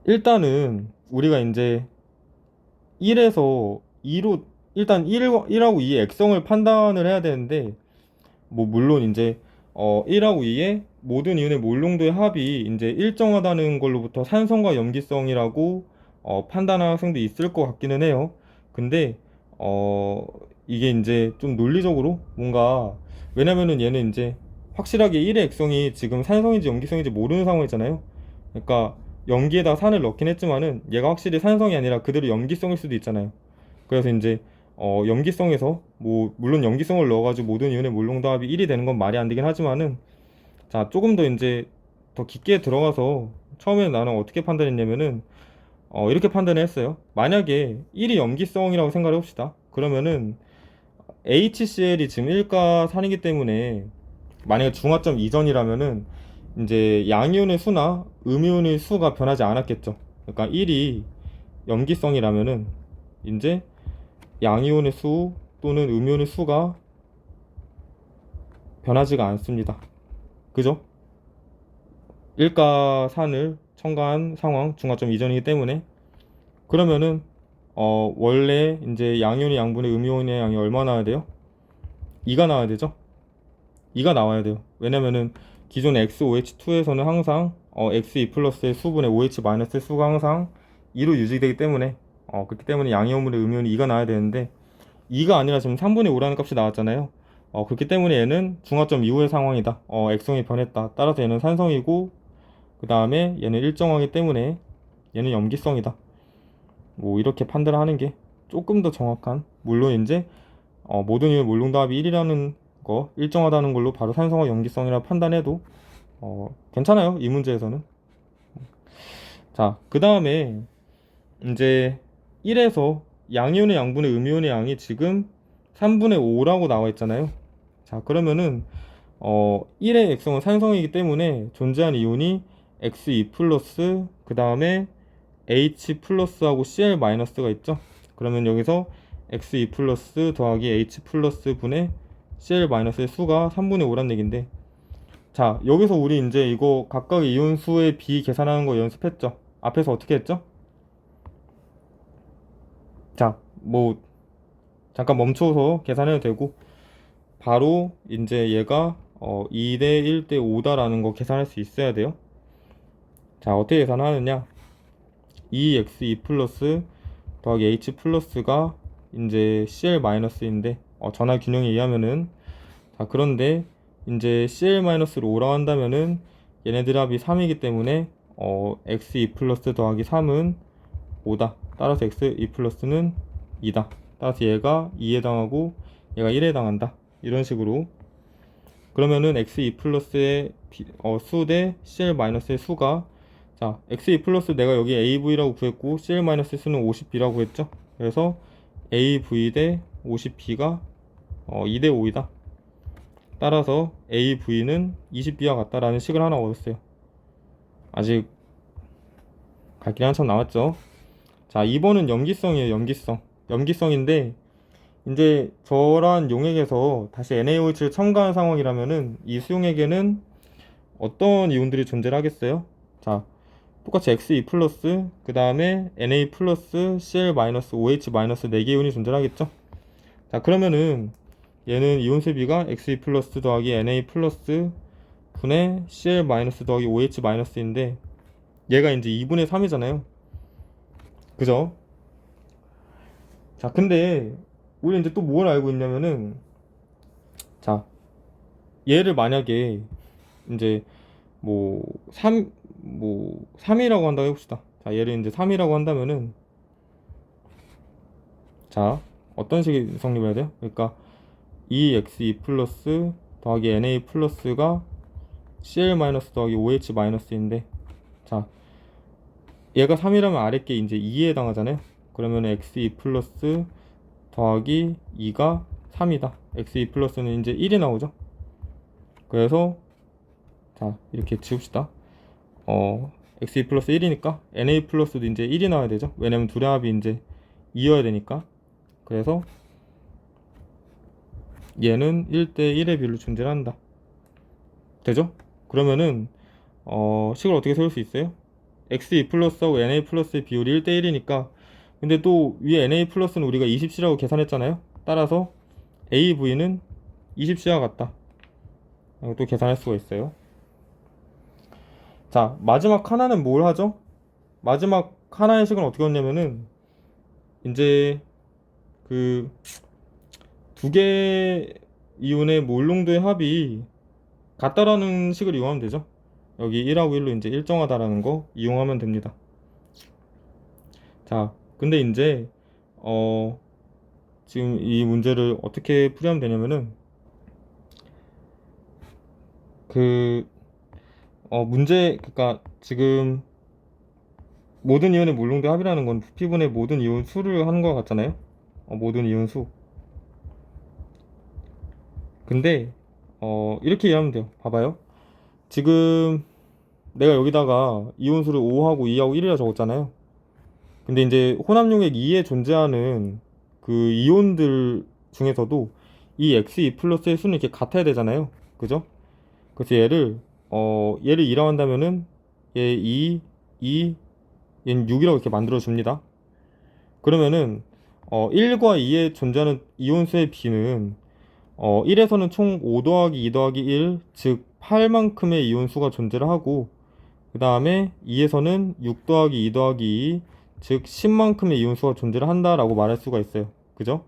일단은 우리가 이제 1에서 2로 일단 1하고 2의 액성을 판단을 해야 되는데, 뭐 물론 이제 1하고 2의 모든 이온의 몰농도의 합이 이제 일정하다는 걸로부터 산성과 염기성이라고 판단하는 학생도 있을 것 같기는 해요. 근데 이게 이제 좀 논리적으로 뭔가, 왜냐면은 얘는 이제 확실하게 1의 액성이 지금 산성인지 염기성인지 모르는 상황이잖아요. 그러니까 염기에다 산을 넣긴 했지만은 얘가 확실히 산성이 아니라 그대로 염기성일 수도 있잖아요. 그래서 이제 염기성에서 뭐 물론 염기성을 넣어가지고 모든 이온의 몰농도합이 1이 되는 건 말이 안 되긴 하지만은, 자, 조금 더 이제 더 깊게 들어가서 처음에 나는 어떻게 판단했냐면은 이렇게 판단을 했어요. 만약에 1이 염기성이라고 생각을 해봅시다. 그러면은 HCl이 지금 1가 3이기 때문에, 만약에 중화점 이전이라면은 이제 양이온의 수나 음이온의 수가 변하지 않았겠죠. 그러니까 1이 염기성이라면은 이제 양이온의 수 또는 음이온의 수가 변하지가 않습니다. 그죠? 1가 산을 첨가한 상황, 중화점 이전이기 때문에. 그러면은 원래 이제 양이온의 양분의 음이온의 양이 얼마 나와야 돼요? 2가 나와야 되죠? 2가 나와야 돼요. 왜냐면은 기존 XOH2에서는 항상 X2 플러스의 수분의 OH 마이너스의 수가 항상 2로 유지되기 때문에, 그렇기 때문에 양이온분의 음이온이 2가 나와야 되는데 2가 아니라 지금 3분의 5라는 값이 나왔잖아요. 그렇기 때문에 얘는 중화점 이후의 상황이다. 액성이 변했다. 따라서 얘는 산성이고, 그 다음에 얘는 일정하기 때문에 얘는 염기성이다. 뭐 이렇게 판단하는 게 조금 더 정확한, 물론 이제 모든 이유 몰롱답이 1이라는 거, 일정하다는 걸로 바로 산성과 염기성이라 판단해도 괜찮아요, 이 문제에서는. 자, 그 다음에 이제 1에서 양이온의 양분의 음이온의 양이 지금 3분의 5라고 나와 있잖아요. 자, 그러면은 1의 액성은 산성이기 때문에 존재하는 이온이 X2 플러스, 그 다음에 H 플러스하고 Cl 마이너스가 있죠. 그러면 여기서 X2 플러스 더하기 H 플러스 분의 Cl 마이너스의 수가 3분의 5란 얘긴데, 자, 여기서 우리 이제 이거 각각의 이온 수의 비 계산하는 거 연습했죠. 앞에서 어떻게 했죠? 자, 뭐 잠깐 멈춰서 계산해도 되고, 바로 이제 얘가 2대 1대 5다라는 거 계산할 수 있어야 돼요. 자, 어떻게 계산하느냐? 2x2 플러스 더하기 h 플러스가 이제 CL-인데 전화 균형에 의하면은 자 그런데 이제 CL-를 5라고 한다면은 얘네들 합이 3이기 때문에 x2 플러스 더하기 3은 5다. 따라서 x2 플러스는 2다. 따라서 얘가 2에 해당하고 얘가 1에 해당한다. 이런 식으로. 그러면은 x2 플러스의 수 대 CL-의 수가 자 x2 플러스 내가 여기 av라고 구했고 CL-의 수는 50b라고 했죠. 그래서 av 대 50b가 2대 5이다. 따라서 av는 20b와 같다라는 식을 하나 얻었어요. 아직 갈 길이 한참 남았죠. 자 2번은 염기성이에요. 염기성인데 이제 저러한 용액에서 다시 NaOH를 첨가한 상황이라면은 이 수용액에는 어떤 이온들이 존재를 하겠어요? 자 똑같이 X2 플러스 그 다음에 Na 플러스 Cl 마이너스 OH 마이너스 4개 이온이 존재하겠죠. 자 그러면은 얘는 이온 수비가 X2 플러스 더하기 Na 플러스 분의 Cl 마이너스 더하기 OH 마이너스인데 얘가 이제 2분의 3이잖아요. 그죠? 자 근데 우리 이제 또 뭘 알고 있냐면은 자 얘를 만약에 이제 뭐 3이라고 한다고 해봅시다. 자 얘를 이제 3이라고 한다면은 자 어떤 식의 성립을 해야 돼요? 그러니까 2x2 플러스 더하기 na 플러스가 cl 마이너스 더하기 oh 마이너스인데 자 얘가 3이라면 아랫게 이제 2에 해당하잖아요. 그러면 x2 플러스 더하기 2가 3이다. x2 플러스는 이제 1이 나오죠. 그래서 자 이렇게 지웁시다. x2 플러스 1이니까 na 플러스도 이제 1이 나와야 되죠. 왜냐면 둘의 합이 이제 2여야 되니까. 그래서 얘는 1대1의 비율로 존재한다. 되죠? 그러면은 식을 어떻게 세울 수 있어요? x2 플러스하고 na 플러스의 비율이 1대1이니까 근데 또 위에 na 플러스는 우리가 20C라고 계산했잖아요. 따라서 av는 20C와 같다. 또 계산할 수가 있어요. 자 마지막 하나는 뭘 하죠? 마지막 하나의 식은 어떻게 얻냐면은 이제 그 두 개 이온의 몰농도의 합이 같다라는 식을 이용하면 되죠. 여기 1하고 1로 이제 일정하다라는 거 이용하면 됩니다. 자 근데 이제 지금 이 문제를 어떻게 풀이하면 되냐면은 그 문제 그러니까 지금 모든 이온의 몰농도 합이라는 건 부피분의 모든 이온 수를 하는 것 같잖아요. 모든 이온 수. 근데 이렇게 이해하면 돼요. 봐봐요. 지금 내가 여기다가 이온 수를 5하고 2하고 1이라 적었잖아요. 근데 이제 혼합용액 2에 존재하는 그 이온들 중에서도 이 X2 플러스의 수는 이렇게 같아야 되잖아요. 그죠? 그래서 얘를 2라고 한다면은 얘 2, 2, 얘는 6이라고 이렇게 만들어 줍니다. 그러면은 1과 2에 존재하는 이온수의 비는 1에서는 총 5 더하기 2 더하기 1, 즉 8만큼의 이온수가 존재를 하고 그 다음에 2에서는 6 더하기 2 더하기 2, 즉 10만큼의 이온수가 존재를 한다라고 말할 수가 있어요. 그죠?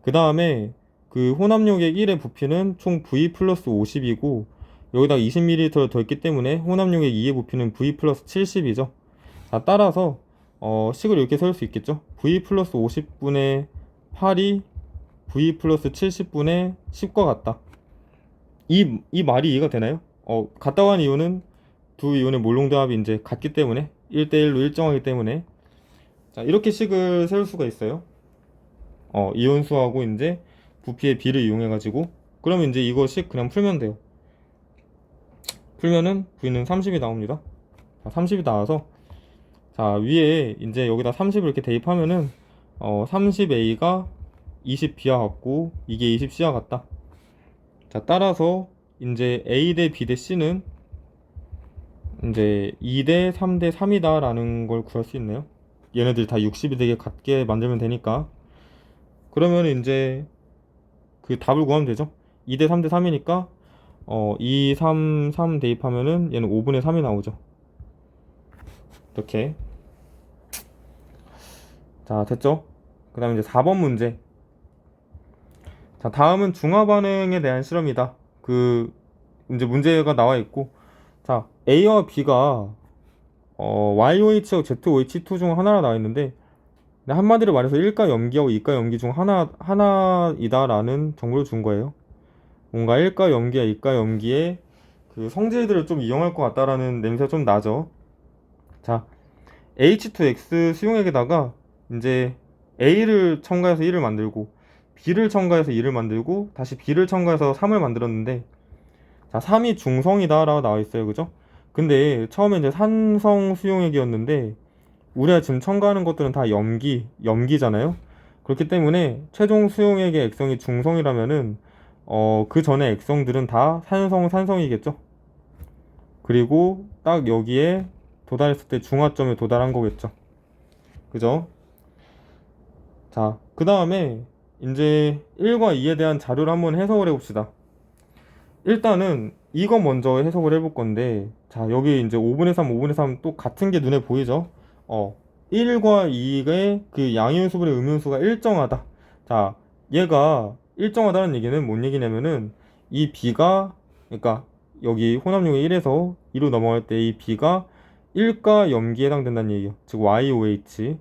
그 다음에 그 혼합용액 1의 부피는 총 V 플러스 50이고 여기다가 20ml 더 있기 때문에 혼합용액 2의 부피는 V 플러스 70이죠. 자, 따라서 식을 이렇게 세울 수 있겠죠. V 플러스 50분의 8이 V 플러스 70분의 10과 같다. 이 말이 이해가 되나요? 같다고 하는 이유는 두 이온의 몰농도 합이 이제 같기 때문에 1대1로 일정하기 때문에 자 이렇게 식을 세울 수가 있어요. 이온수하고 이제 부피의 비를 이용해 가지고 그러면 이제 이거 식 그냥 풀면 돼요. 풀면은 V는 30이 나옵니다. 자, 30이 나와서 자 위에 이제 여기다 30을 이렇게 대입하면은 30A가 20B와 같고 이게 20C와 같다. 자 따라서 이제 A 대 B 대 C는 이제 2대 3대 3이다 라는 걸 구할 수 있네요. 얘네들 다 60이 되게 같게 만들면 되니까 그러면 이제 그 답을 구하면 되죠. 2대 3대 3이니까 2, 3, 3 대입하면은 얘는 5분의 3이 나오죠. 이렇게 자 됐죠? 그 다음에 이제 4번 문제. 자, 다음은 중화 반응에 대한 실험이다. 이제 문제가 나와 있고, 자, A와 B가 YOH와 ZOH2 중 하나가 나와 있는데, 한마디로 말해서 1가 염기하고 2가 염기 중 하나이다라는 정보를 준 거예요. 뭔가 1가 염기와 2가 염기의 그 성질들을 좀 이용할 것 같다라는 냄새가 좀 나죠. 자, H2X 수용액에다가 이제 A를 첨가해서 1을 만들고 B를 첨가해서 2를 만들고 다시 B를 첨가해서 3을 만들었는데, 자, 3이 중성이다 라고 나와 있어요. 그죠? 근데 처음에 이제 산성 수용액이었는데 우리가 지금 첨가하는 것들은 다 염기잖아요. 그렇기 때문에 최종 수용액의 액성이 중성이라면은 그 전에 액성들은 다 산성이겠죠. 그리고 딱 여기에 도달했을 때 중화점에 도달한 거겠죠. 그죠? 자, 그 다음에 이제 1과 2에 대한 자료를 한번 해석을 해봅시다. 일단은 이거 먼저 해석을 해볼 건데, 자, 여기 이제 5분의 3, 5분의 3 또 같은 게 눈에 보이죠? 1과 2의 그 양이온수분의 음이온수가 일정하다. 자, 얘가 일정하다는 얘기는 뭔 얘기냐면은 이 B가, 그러니까 여기 혼합용의 1에서 2로 넘어갈 때 이 B가 1가 염기에 해당된다는 얘기예요. 즉 YOH.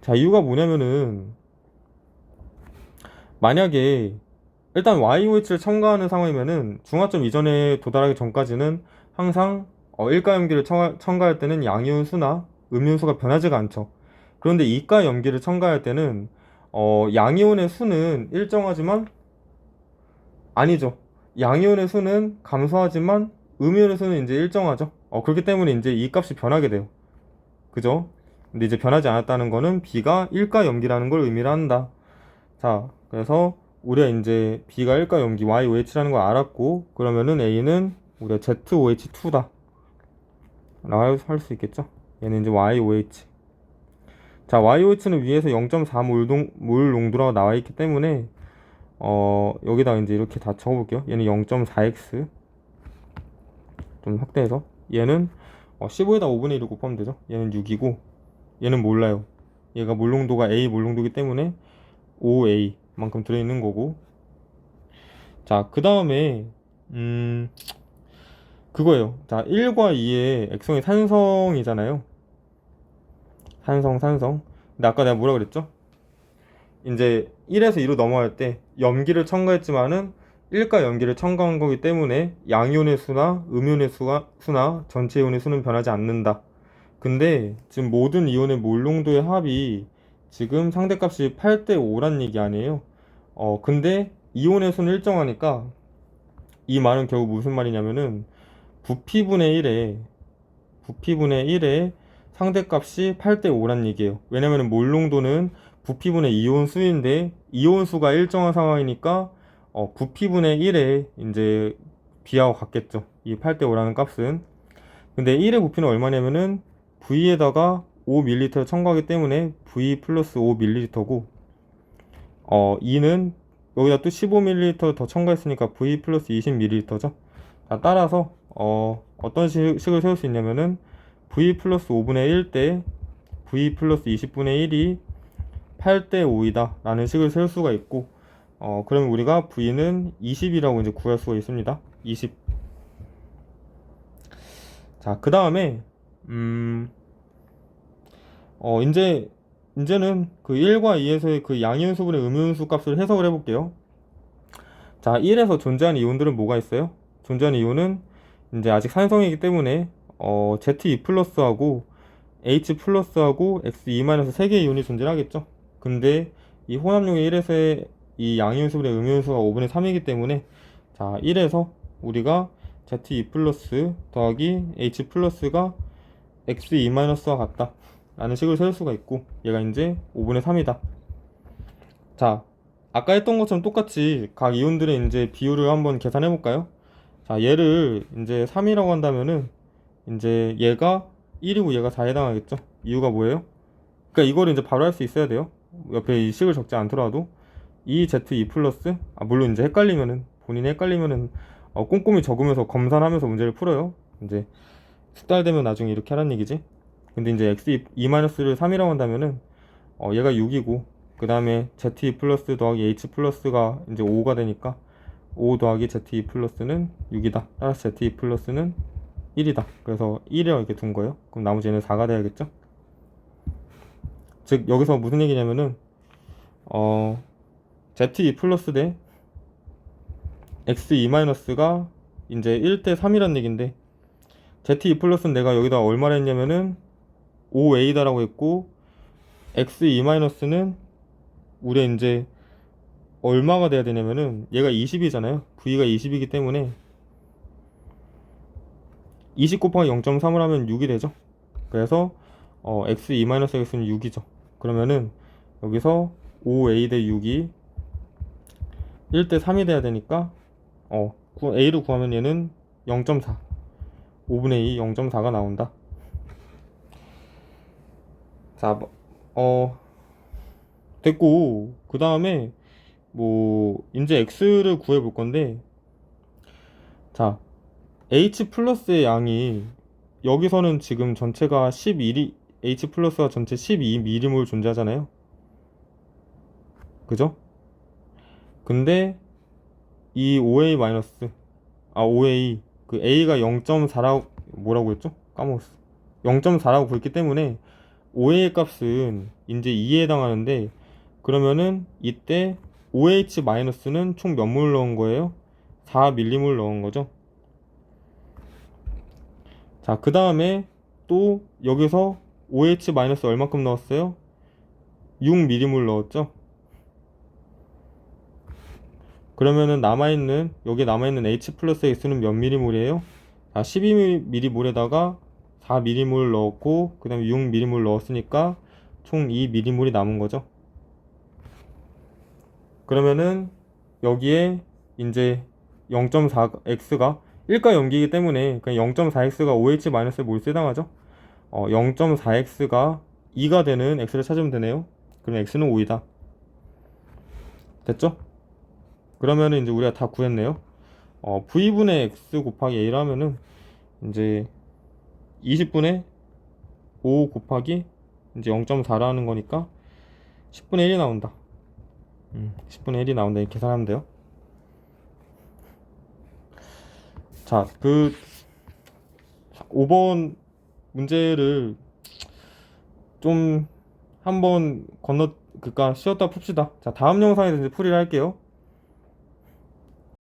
자, 이유가 뭐냐면은 만약에 일단 YOH를 첨가하는 상황이면은 중화점 이전에 도달하기 전까지는 항상 1가 염기를 첨가할 때는 양이온 수나 음이온수가 변하지가 않죠. 그런데 2가 염기를 첨가할 때는 양이온의 수는 일정하지만 아니죠. 양이온의 수는 감소하지만 음이온의 수는 이제 일정하죠. 그렇기 때문에 이제 이 값이 변하게 돼요. 그죠? 근데 이제 변하지 않았다는 거는 B가 1가 염기라는 걸 의미를 한다. 자, 그래서 우리가 이제 B가 1가 염기 YOH라는 걸 알았고, 그러면은 A는 우리가 ZOH2다 라고 할 수 있겠죠. 얘는 이제 YOH. 자, YOH는 위에서 0.4몰 농도라고 나와 있기 때문에 여기다 이제 이렇게 다 적어볼게요. 얘는 0.4x 좀 확대해서, 얘는 15에다 5분의 1을 곱하면 되죠. 얘는 6이고 얘는 몰라요. 얘가 몰농도가 A 몰농도이기 때문에 OA 만큼 들어있는 거고. 자, 그 다음에 그거예요. 자, 1과 2의 액성이 산성이잖아요. 산성. 근데 아까 내가 뭐라 그랬죠? 이제 1에서 2로 넘어갈 때 염기를 첨가했지만은 1과 염기를 첨가한 거기 때문에 양이온의 수나 음이온의 수나 전체 이온의 수는 변하지 않는다. 근데 지금 모든 이온의 몰농도의 합이 지금 상대값이 8대 5란 얘기 아니에요. 근데 이온의 수는 일정하니까 이 말은 결국 무슨 말이냐면은 부피분의 1에 상대값이 8대 5란 얘기예요. 왜냐면은 몰농도는 부피분의 이온 수인데 이온 수가 일정한 상황이니까 부피분의 1에 이제 B하고 같겠죠. 이 8대 5라는 값은. 근데 1의 부피는 얼마냐면은 V에다가 5ml를 첨가하기 때문에 V 플러스 5ml고 2는 여기다 또 15ml 더 첨가했으니까 V 플러스 20ml죠. 자, 따라서 어떤 식을 세울 수 있냐면은 V 플러스 5분의 1 대 V 플러스 20분의 1이 8대 5이다 라는 식을 세울 수가 있고, 그러면 우리가 V는 20이라고 이제 구할 수가 있습니다. 20. 자, 그 다음에 이제는 그 1과 2에서의 그 양이온 수분의 음이온수 값을 해석을 해볼게요. 자, 1에서 존재하는 이온들은 뭐가 있어요? 존재하는 이온은 이제 아직 산성이기 때문에 Z2 플러스하고 H 플러스하고 X2 세 개의 이온이 존재하겠죠. 근데 이 혼합용의 1에서의 이 양이온 수분의 음이온수가 5분의 3이기 때문에, 자, 1에서 우리가 Z2 플러스 더하기 H 플러스가 X2-와 같다 라는 식을 세울 수가 있고, 얘가 이제 5분의 3이다. 자, 아까 했던 것처럼 똑같이 각 이온들의 이제 비율을 한번 계산해 볼까요? 자, 얘를 이제 3이라고 한다면은 이제 얘가 1이고 얘가 4에 해당하겠죠. 이유가 뭐예요? 그러니까 이거를 이제 바로 할 수 있어야 돼요. 옆에 이 식을 적지 않더라도 이 Z2 플러스, 물론 이제 본인이 헷갈리면은 꼼꼼히 적으면서 검산하면서 문제를 풀어요. 이제 숙달되면 나중에 이렇게 하라는 얘기지. 근데 이제 X2-를 3이라고 한다면은 얘가 6이고 그 다음에 ZE 플러스 더하기 H 플러스가 이제 5가 되니까 5 더하기 ZE 플러스는 6이다. 따라서 ZE 플러스는 1이다. 그래서 1에 이렇게 둔 거예요. 그럼 나머지는 4가 돼야겠죠? 즉 여기서 무슨 얘기냐면은 ZE 플러스 대 XE 마이너스가 이제 1대 3이란 얘긴데, ZE 플러스는 내가 여기다 얼마를 했냐면은 5A다라고 했고, XE 마이너스는 우리 이제 얼마가 돼야 되냐면은 얘가 20이잖아요. V가 20이기 때문에 20 곱하기 0.3을 하면 6이 되죠. 그래서 XE 마이너스 X는 6이죠. 그러면은 여기서 5A 대 6이 1대 3이 돼야 되니까 A를 구하면 얘는 0.4, 5분의 2 0.4가 나온다. 자, 됐고, 그 다음에 뭐 이제 X를 구해 볼 건데, 자, H 플러스의 양이 여기서는 지금 전체가 11이, H 플러스가 전체 12m몰 존재하잖아요. 그죠? 근데 이 OA 마이너스, OA, 그 A가 0.4라고, 뭐라고 했죠? 까먹었어. 0.4라고 구했기 때문에 OA 값은 이제 2에 해당하는데, 그러면은 이때 OH 마이너스는 총 몇 몰 넣은 거예요? 4m몰 넣은 거죠. 자, 그 다음에 또 여기서 OH 마이너스 얼마큼 넣었어요? 6m몰 넣었죠. 그러면은 여기 남아있는 H 플러스 X는 몇 m몰이에요? 12m몰에다가 4m몰 넣었고, 그 다음에 6m몰 넣었으니까 총 2m몰이 남은 거죠. 그러면은 여기에 이제 0.4x가 1과 염기이기 때문에 그냥 0.4x가 OH 마이너스 몰수에 해당하죠. 0.4x가 2가 되는 x를 찾으면 되네요. 그럼 x는 5이다. 됐죠? 그러면은 이제 우리가 다 구했네요. v분의 x 곱하기 a를 하면은 이제 20분의 5 곱하기 이제 0.4라는 거니까 10분의 1이 나온다. 10분의 1이 나온다. 이렇게 계산하면 돼요. 자, 그 5번 문제를 좀 한번 그니까 쉬었다 풉시다. 자, 다음 영상에서 이제 풀이를 할게요.